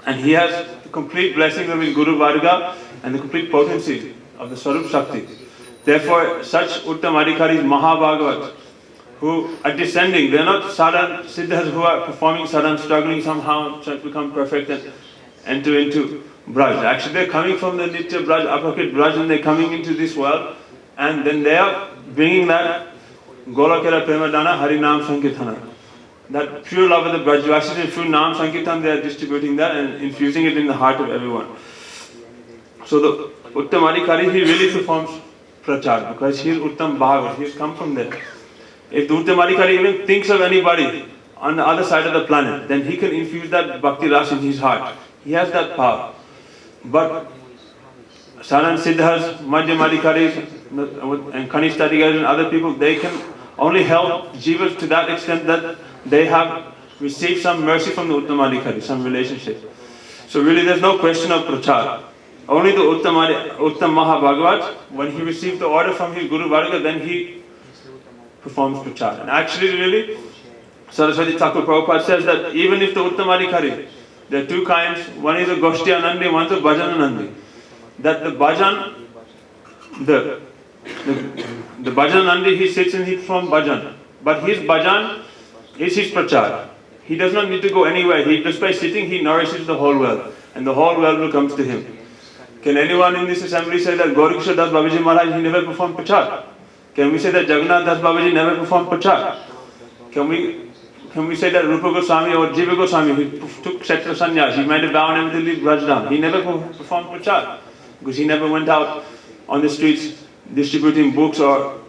And he has the complete blessings of his Guru Varga and the complete potency of the Swarup Shakti. Therefore, such Uttamadikaris, Mahabhagavat, who are descending, they are not sadhan siddhas who are performing sadhan, struggling somehow to become perfect and enter into Braj. Actually, they are coming from the Nitya Braj, Apakrit Braj, and they are coming into this world, and then they are bringing that Golakera Premananda Harinam Sankirtana. That pure love of the Brajvasis and pure Nam Sankirtan, they are distributing that and infusing it in the heart of everyone. So the Uttamadikari, he really performs prachar because he is Uttam Bhagavat, he has come from there. If the Uttamadikari even thinks of anybody on the other side of the planet, then he can infuse that Bhakti Ras in his heart. He has that power. But Sadhan Siddhas, Madhyamadikaris, and Kanistadikaris and other people, they can only help jivas to that extent that they have received some mercy from the Uttamadikari, some relationship. So really there's no question of prachar. Only the Uttam Mahabhagavat, when he received the order from his Guru Varga, then he performs prachar. And actually really, Saraswati Thakur Prabhupada says that even if the Uttamadikari, there are two kinds, one is a Goshti Anandi, one is a Bhajan Anandi. That the Bhajan, the Bhajan Anandi, he sits and he performs Bhajan. But his Bhajan is his prachar. He does not need to go anywhere. Just by sitting, he nourishes the whole world. And the whole world will come to him. Can anyone in this assembly say that Gaurikishore Das Babaji Maharaj, he never performed prachar? Can we say that Jagannath Das Babaji never performed prachar? Can we say that Rupa Goswami or Jiva Goswami, he took Kshetra Sannyas, he made a vow and everything, leave Brajdam. He never performed prachar because he never went out on the streets distributing books or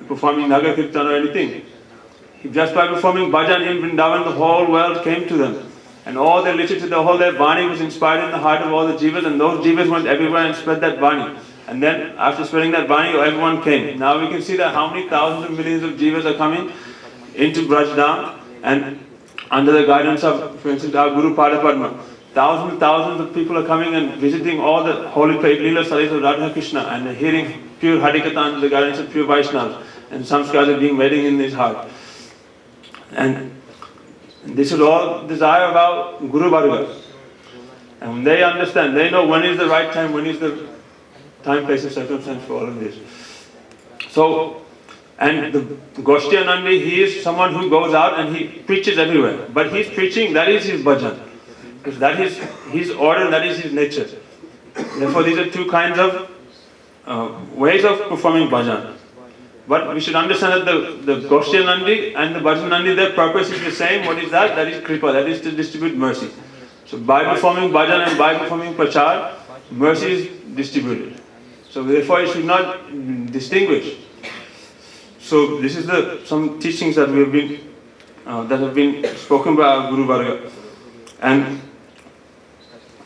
performing Nagar Kirtan or anything. Just by performing bhajan in Vrindavan, the whole world came to them. And all their literature, the whole their Vani was inspired in the heart of all the jivas, and those jivas went everywhere and spread that Vani. And then after spreading that Vani, everyone came. Now we can see that how many thousands and millions of jivas are coming into Brajdam, and under the guidance of, for instance, our Guru Padma, thousands and thousands of people are coming and visiting all the holy Leela Salis of Radha Krishna and hearing pure Harikatha under the guidance of pure Vaishnavas, and samskaras are being wedding in his heart. And this is all desire of our Guru Varga. And when they understand, they know when is the right time, when is the time, place and circumstance for all of this. So, and the Goshti Anandi, he is someone who goes out and he preaches everywhere. But his preaching, that is his bhajan. Because that is his order, that is his nature. Therefore, these are two kinds of ways of performing bhajan. But we should understand that the Goshti Anandi and the Bhajan Anandi, their purpose is the same. What is that? That is kripa, that is to distribute mercy. So by performing bhajan and by performing prachar, mercy is distributed. So therefore you should not distinguish. So this is some teachings that have been spoken by our Guru Varga. And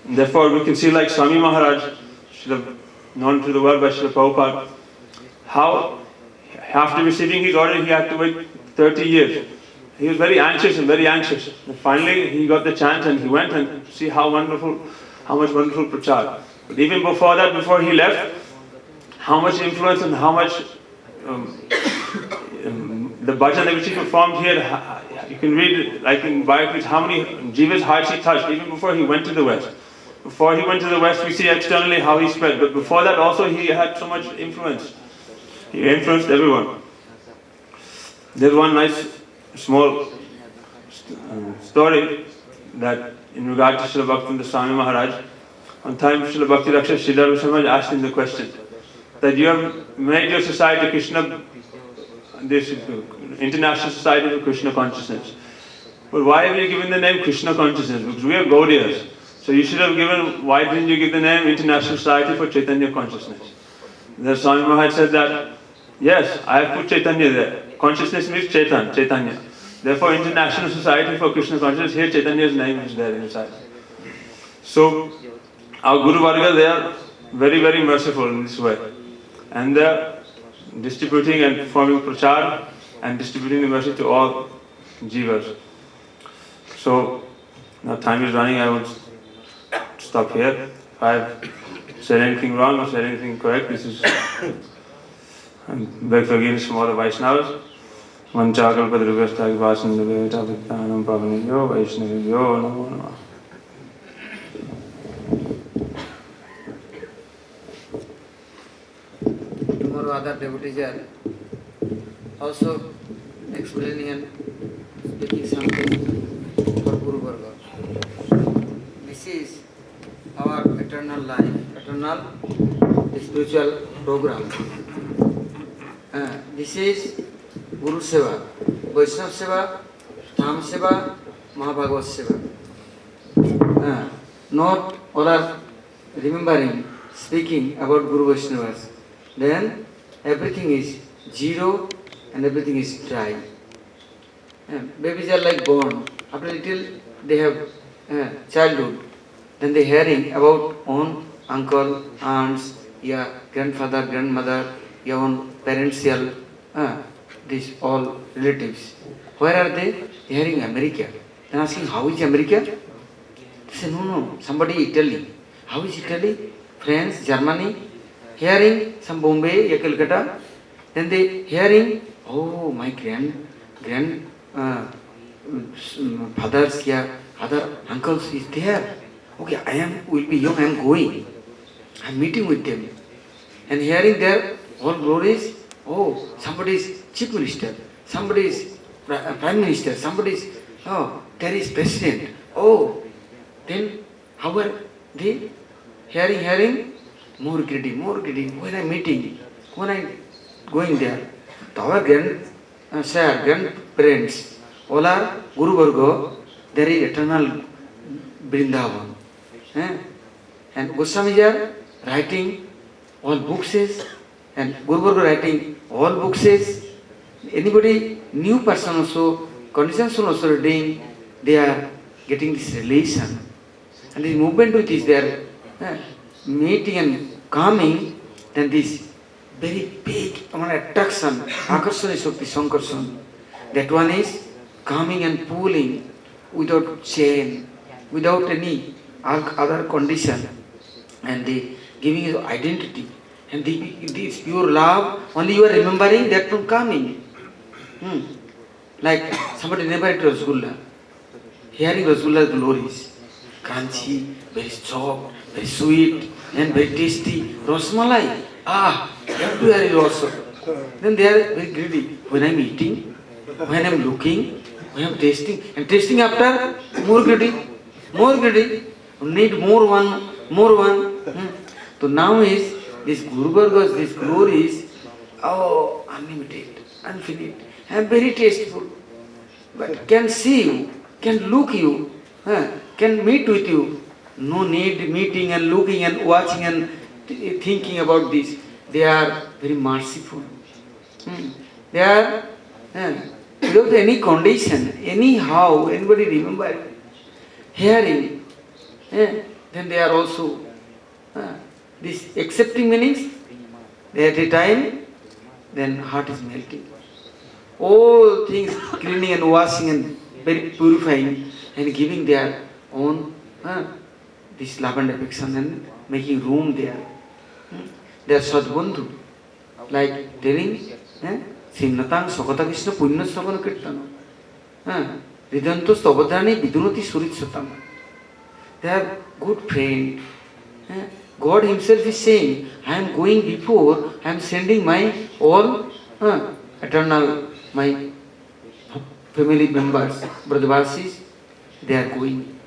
therefore we can see like Swami Maharaj should have known to the world by Srila Prabhupada how after receiving his order he had to wait 30 years. He was very anxious. And finally he got the chance and he went and see how much wonderful prachar. But even before that, before he left, how much influence and how much the bhajan which he performed here, you can read like in biographies how many jivas' hearts he touched even before he went to the West. Before he went to the West, we see externally how he spread, but before that also he had so much influence. He influenced everyone. There's one nice small story that in regard to Srila Bhaktivinoda Swami Maharaj. One time Srila Bhakti Rakshak Sridhar Maharaj asked him the question that you have made your society Krishna, this International Society for Krishna Consciousness. But why have you given the name Krishna Consciousness? Because we are Gaudiyas. So you should have given, why didn't you give the name International Society for Chaitanya Consciousness? The Swami Maharaj said that, yes, I have put Chaitanya there. Consciousness means Chaitanya. Therefore, International Society for Krishna Consciousness, here Chaitanya's name is there inside. So, our Guru Varga, they are very, very merciful in this way. And they are distributing and performing prachar and distributing the mercy to all jivas. So, now time is running, I will stop here. If I have said anything wrong or said anything correct, this is, I beg forgiveness from all the Vaisnavas. Vanchakal Padrugastagi Vasandavedha Bhaktanam Pavanyo Vaishnavyo Namo Namah. Tomorrow other devotees are also explaining and speaking something for Guru Varga. This is our eternal life, eternal spiritual program. This is Guru Seva, Vaishnava Seva, Dham Seva, Mahabhagavad Seva. Not all are remembering, speaking about Guru Vaishnavas. Then everything is zero and everything is dry. Babies are like born. After a little they have childhood. Then they hearing about own uncle, aunts, yeah, grandfather, grandmother, your own parental, these all relatives. Where are they? Hearing America. Then asking, how is America? They say, no, somebody Italy. How is Italy? France, Germany. Hearing some Bombay, Calcutta. Then they hearing, oh, my fathers, yeah, other uncles is there. Okay, will be young, I am going. I am meeting with them. And hearing their all glories, oh, somebody is chief minister, somebody is prime minister, somebody is, oh, there is president. Oh, then how are they? Hearing, more greedy. When I am meeting, when I am going there, our grandparents, all are Guru Varga, there is eternal Vrindavan. And Goswamis are writing all books, and Guru Varga writing all books. Anybody, new person also, conditions also reading, they are getting this relation. And this movement which is there, meeting and coming, then this very big attraction, Akarsana Shakti Sankarsana. That one is coming and pulling without chain, without any other condition, and they giving you identity. And this pure love, only you are remembering that from coming. Like somebody never ate Rasgulla, hearing Rasgulla's glories, crunchy, very soft, very sweet, and very tasty. Rasmalai, everywhere is also. Then they are very greedy. When I am eating, when I am looking, when I am tasting, and tasting after, more greedy. Need more one. So now is this Guru Varga's, this glories, unlimited, infinite, and very tasteful. But can see you, can look you, can meet with you. No need meeting and looking and watching and thinking about this. They are very merciful. They are without any condition, anyhow, anybody remember, hearing, then they are also this accepting meanings. At a time, then heart is melting. All things cleaning and washing and very purifying and giving their own this love and affection and making room there. They are Sadbandhu, like telling, Simnatang Sakata Krishna Punya Savana Kirtana. Ridanto Stabhadrani Vidunati Surit Satam. They are good friend. God Himself is saying, I am going before, I am sending my all eternal, my family members, Brothervasis, they are going.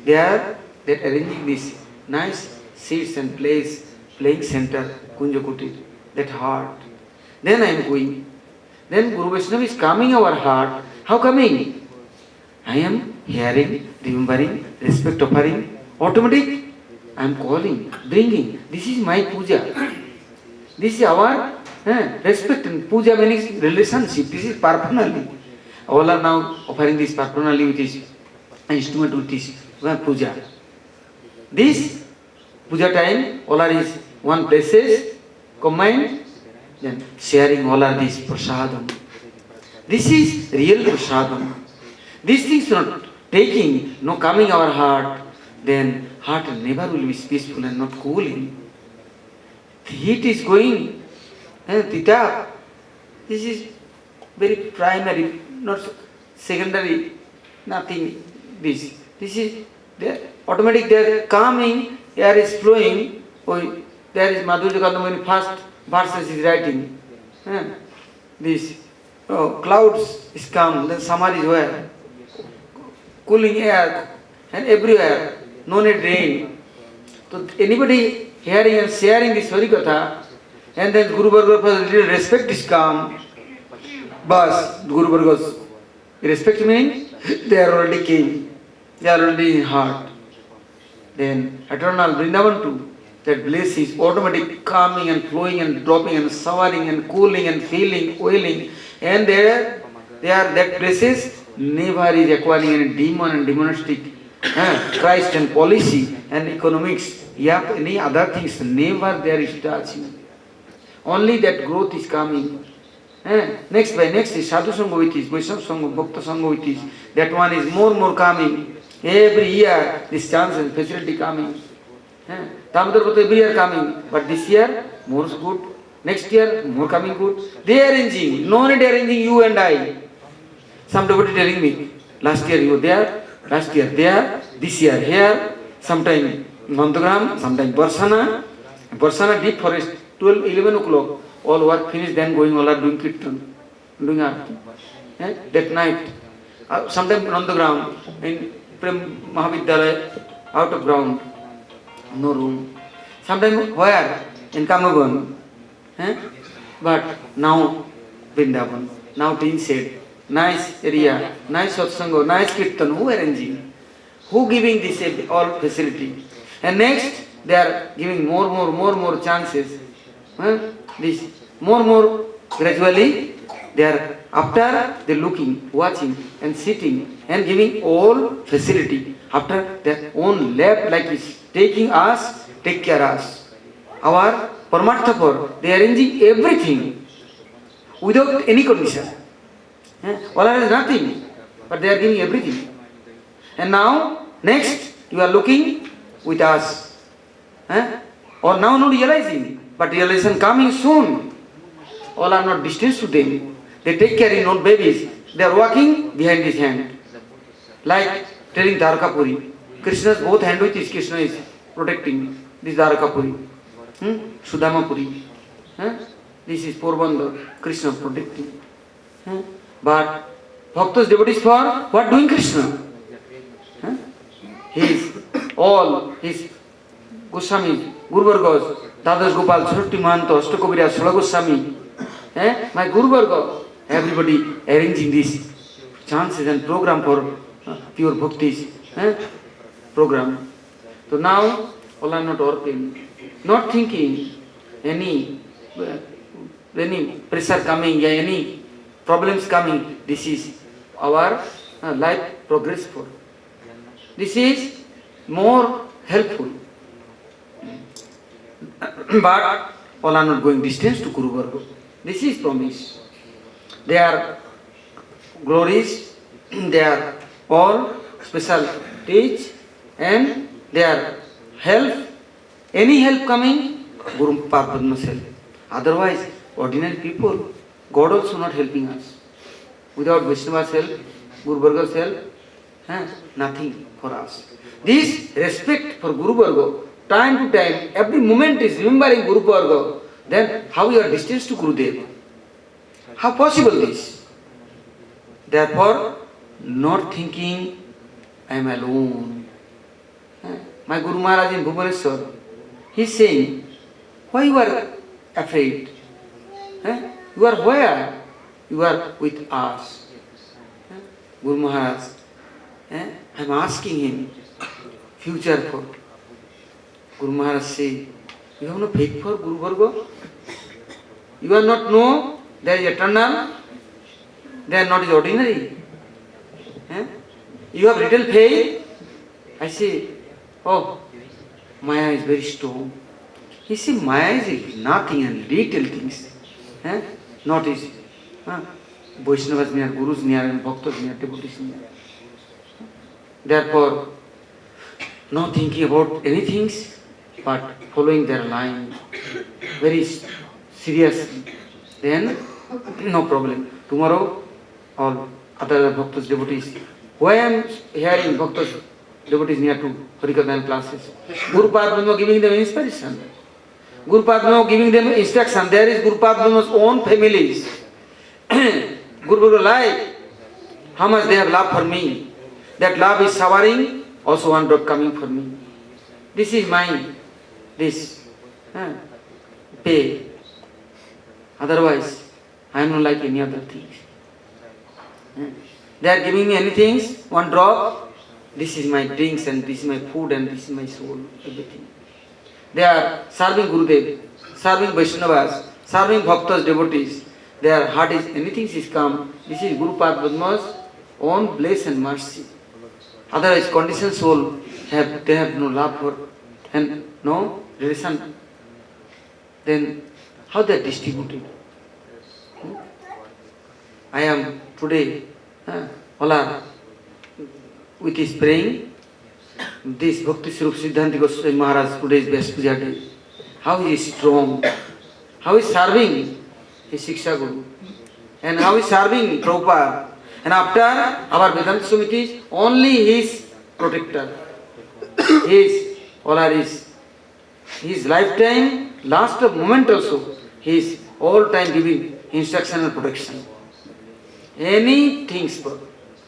They are arranging this nice seats and playing center, Kunjakuti, that heart. Then I am going. Then Guru Vaishnava is calming our heart. How coming? I am hearing, remembering, respect offering, automatic. I am calling, bringing. This is my puja. This is our respect and puja means relationship. This is personally. All are now offering this personally with his instrument with his puja. This puja time, all are is one places, combined, then sharing all are this prasadam. This is real prasadam. These things not taking, no coming our heart, then heart never will be peaceful and not cooling. The heat is going, tita. This is very primary, not secondary, nothing. This is there. Automatic there, calming, air is flowing. Oh, there is Madhurya Kandamani first verses is writing. This clouds is calm, then summer is where? Cooling air and everywhere, no need rain. So anybody hearing and sharing this Harikatha, and then Guru Bhargava's little respect is calm. But Guru Bhargava's respect meaning they are already came, they are already in heart. Then eternal Vrindavan too, that bliss is automatic calming and flowing and dropping and showering and cooling and feeling, oiling, and there that places never is acquiring any demon and demonistic Christ and policy and economics, any other things, never there is touching. Only that growth is coming. Next by next is Sadhu Sangha with is, Vaishnava Sangha, Bhakta Sangha with is. That one is more coming. Every year this chance and facility coming. Damodar every year coming, but this year more good. Next year more coming good. They are arranging, no need arranging you and I. Some devotee telling me, last year you were there, last year there, this year here, sometime Nandagram, sometime Barsana deep forest, 12, 11 o'clock, all work finished, then going all are doing kirtan, doing arti. That night, sometime Nandagram, in Mahavidyalaya, out of ground, no room. Sometime where? In Kamagon. But now Vrindavan, now tin said, nice area, nice satsanga, nice kirtan, who arranging? Who giving this all facility? And next, they are giving more chances. This more gradually, they are after they looking, watching and sitting and giving all facility. After their own lap like this, taking us, take care us. Our Paramartha, they are arranging everything without any condition. All are nothing, but they are giving everything. And now, next, you are looking with us. Or now not realizing, but realization coming soon. All are not distance to them. They take care in own babies. They are walking behind his hand. Like telling Dwarakapuri. Krishna's both hand with his Krishna is protecting this Dwarakapuri. Sudamapuri. This is Porbandar. Krishna protecting. But Bhaktas devotees for what doing Krishna? His all his Goswami, Guru Vargas, Dadas Gopal, Saraswati Mahanto, Ashtakobira, Sula Goswami, my Guru Varga, everybody arranging this chances and program for pure bhaktis program. So now all are not working, not thinking any pressure coming, any problems coming. This is our life progress for. This is more helpful. But all are not going distance to Guru Varga. This is promise. They are glories, they are all special teach, and they are help, any help coming, Guru Padma must help. Otherwise, ordinary people, God also not helping us. Without Vaishnava's help, Guru Varga's help, nothing for us. This respect for Guru Varga, time to time, every moment is remembering Guru Varga, then how you are distanced to Gurudev? How possible this? Therefore, not thinking I am alone. My Guru Maharaj in Bhubaneswar, he is saying, why you are afraid? You are where? You are with us. Guru Maharaj, I am asking him, future for. Guru Maharaj say, you have no faith for Guru Varga? You are not know there is eternal, they are not ordinary. You have little faith? I say, oh, Maya is very strong. He said, Maya is nothing and little things. Not easy. Vaishnavas near, Gurus near, and Bhaktas near, devotees near. Therefore, not thinking about anything, but following their line very seriously. Then, no problem. Tomorrow, all other Bhaktas, devotees, why I am hearing Bhaktas, devotees near to Harikathan classes? Guru Padma giving them inspiration. Guru Padma giving them instruction. There is Guru Padma's own families. Guru Guru life, how much they have love for me. That love is showering, also one drop coming for me. This is mine, this pay. Otherwise, I am not like any other things. They are giving me anything, one drop, this is my drinks and this is my food and this is my soul, everything. They are serving Gurudev, serving Vaishnavas, serving Bhaktas, devotees. Their heart is, anything is come, this is Guru Padma's own bliss and mercy. Otherwise, conditioned soul, they have no love for and no relation. Then, how they are distributed? I am today, all are with his praying, this Bhakti Swarup Siddhanta Goswami Maharaj, today is best puja day. How he is strong, how he is serving his Shiksha Guru, and how he is serving Prabhupada. And after our Vedanta Samiti, only his protector, his, all are his lifetime, last moment also, he is all time giving instruction and protection. Any things,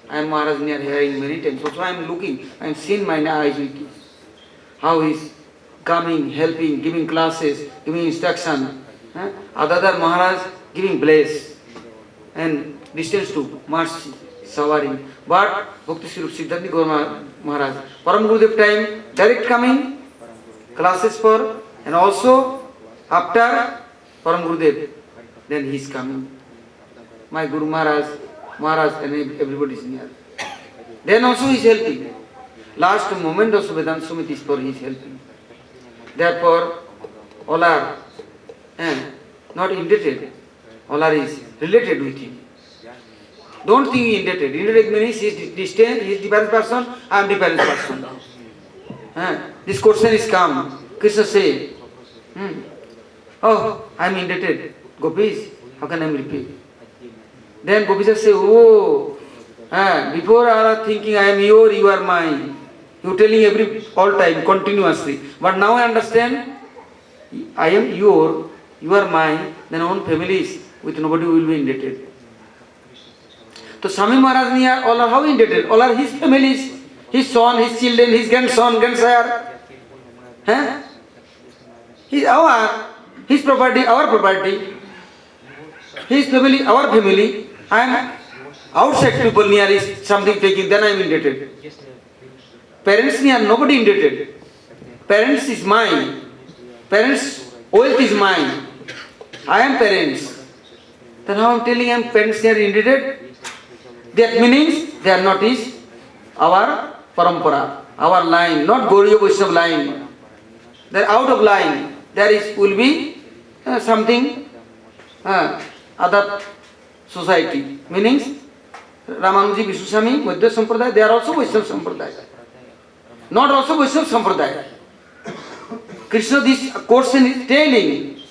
I am Maharaj near hearing many times. Also I am looking, I am seeing my eyes with it. How he is coming, helping, giving classes, giving instruction. Other Maharaj giving bless and distance to mercy, showering. But Bhakti Swarup Siddhanta Goswami Maharaj, Param Gurudev time, direct coming, classes for, and also after Param Gurudev, then he is coming. My Guru Maharaj and everybody is near. Then also he is helping. Last moment also Vedanta Samiti is for his helping. Therefore, all are not indebted. All are is related with him. Don't think he indebted. Indebted means he is distant, he is different person, I am different person. This question is come. Krishna say, oh, I am indebted. Gopis, how can I repay? Then Gopis say, oh, before I was thinking I am your, you are mine. You are telling all time, continuously. But now I understand, I am your, you are mine, then own families, with nobody will be indebted. So Swami Maharaj near, all are how indebted? All are his families, his son, his children, his grandson, grandsire. His property, our property. His family, our family. I am outside people near is something taking, then I am indebted. Parents near, nobody indebted. Parents is mine. Parents' wealth is mine. I am parents. Then how I am telling I am parents near indebted? That means they are not is our parampara, our line, not Gauriya Vaishnava line. They are out of line. There is will be something other society. Meaning Ramanuji, Vishwaswami, Madhya Sampradaya, they are also Vaishnava Sampradaya. Not also Vaishnava Sampradaya. Krishna, this question is telling,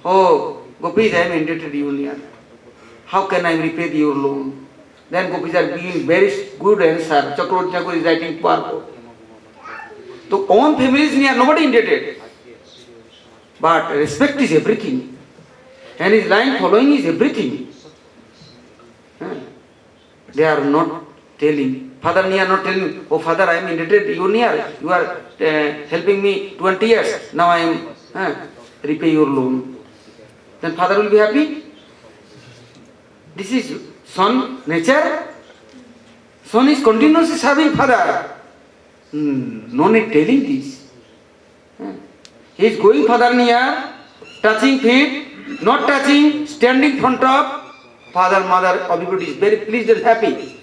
oh, Gopis, I am indebted to you near. How can I repay your loan? Then Gopis are giving very good answer. Chakravarti Thakur is writing purport. So own family is near, nobody indebted. But respect is everything. And his line following is everything. They are not telling. Father near not telling, oh father, I am indebted, you near. You are helping me 20 years. Now I am repay your loan. Then father will be happy. This is son nature. Son is continuously serving father. No need telling this. He is going father near, touching feet, not touching, standing front of father, mother, everybody is very pleased and happy.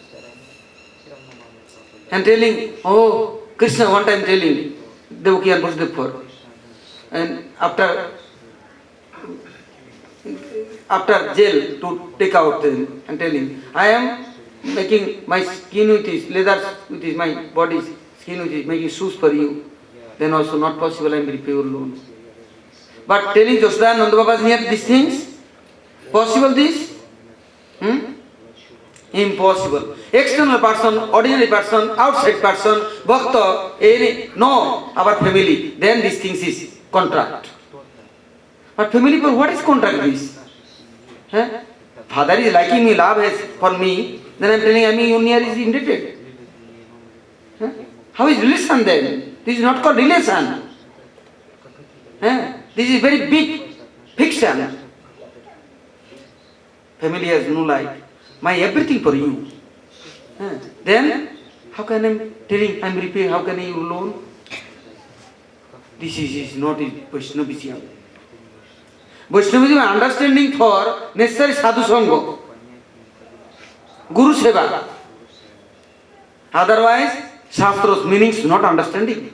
And telling, oh, Krishna, one time telling, Devaki and Vasudeva. And after jail to take out them and telling, I am making my skin with his leather, with his my body's skin with his making shoes for you. Then also not possible, I am repay your loan. But telling Josda and Nanda Baba is near these things, possible this? Impossible. External person, ordinary person, outside person, bhakta, any, no, our family, then these things is contract. But family, what is contract this? Father is liking me, love has for me, then I am telling him, Junior is indebted. How is relation then? This is not called relation. This is very big fiction. Family has no life. My everything for you. Then, how can I am telling I am repaying, how can I you loan? This is not Vaishnavizm. Vaishnavizm understanding for necessary sadhu sangha, Guru Seva. Otherwise, Shastra's meanings not understanding.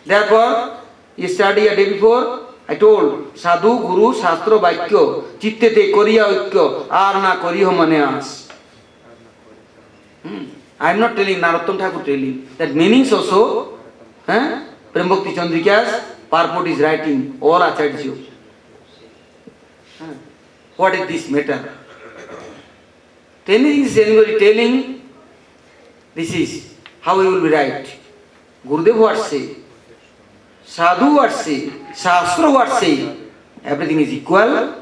Therefore, you study a day before, I told, Sadhu, Guru, Shastra, Vaikyo, Chittete, Koriya, Vaikyo, Arna, Koriho, Maneas. I am not telling, Narottam Thakur telling. That meanings also, Prembhakti Chandrika's purport is writing, all Acharya. What is this matter? Anything is anybody telling, this is how you will be right. Gurudev what say? Sadhu what say? Shastra what say? Everything is equal,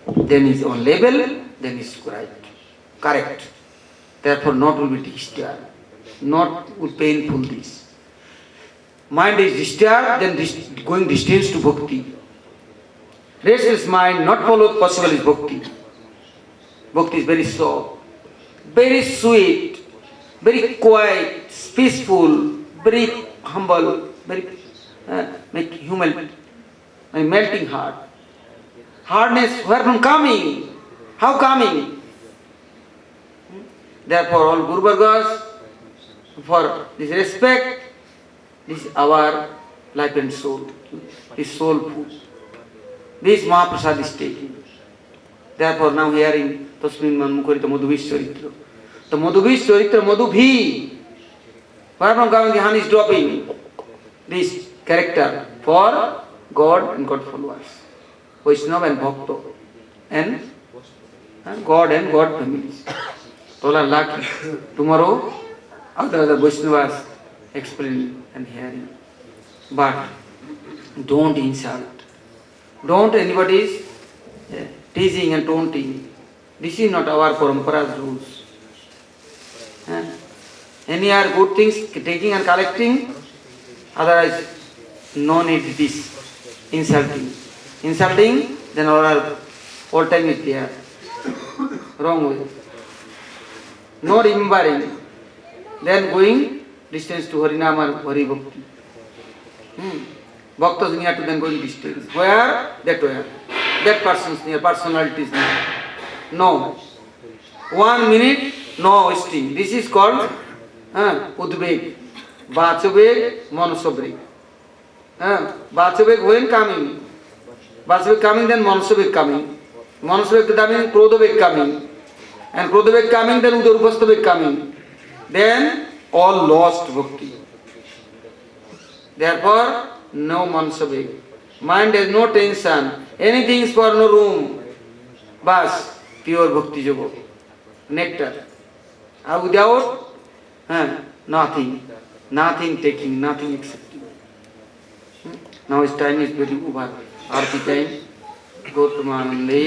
then is on level, then is correct. Therefore not will be disturbed, not will painful this. Mind is disturbed, then going distance to bhakti. Restless mind, not followed possible is bhakti. Bhakti is very soft, very sweet, very quiet, peaceful, very humble, very human, melting heart. Hardness, where from coming? How coming? Therefore, all Guru Vargas, for this respect, this is our life and soul, this soul food. This Mahaprasad is taking. Therefore, now hearing Tasmin Manmukarita Madhuvish Charitra. The Madhuvish Charitra, Madhubhi, where from coming the honey is dropping. This character for God and God followers, Vaishnava and Bhakta, and God and God families. All are lucky. Tomorrow, other Vaishnavas explain and hearing. But don't insult. Don't anybody's teasing and taunting. This is not our parampara's rules. Any are good things taking and collecting, otherwise no need this insulting. Insulting, then all time is there. Wrong way. No remembering. Then going distance to Harinama, Hari Bhakti. Bhaktas near to then going distance. Where? That where. That person's near, personality is near. No. 1 minute, no wasting. This is called Udveg. Vachaveg, Manasaveg. Vachaveg when coming? Vachaveg coming, then Manasaveg coming. Manasaveg coming, Krodhaveg coming. And Krodhaveg coming, then Udarupastaveg coming. Then all lost bhakti. Therefore, no mansabik. Mind has no tension. Anything is for no room. Bas, pure bhakti yoga. Nectar. Without, nothing. Nothing taking, nothing accepting. Now his time is very over. Arti time. Go to Premananda.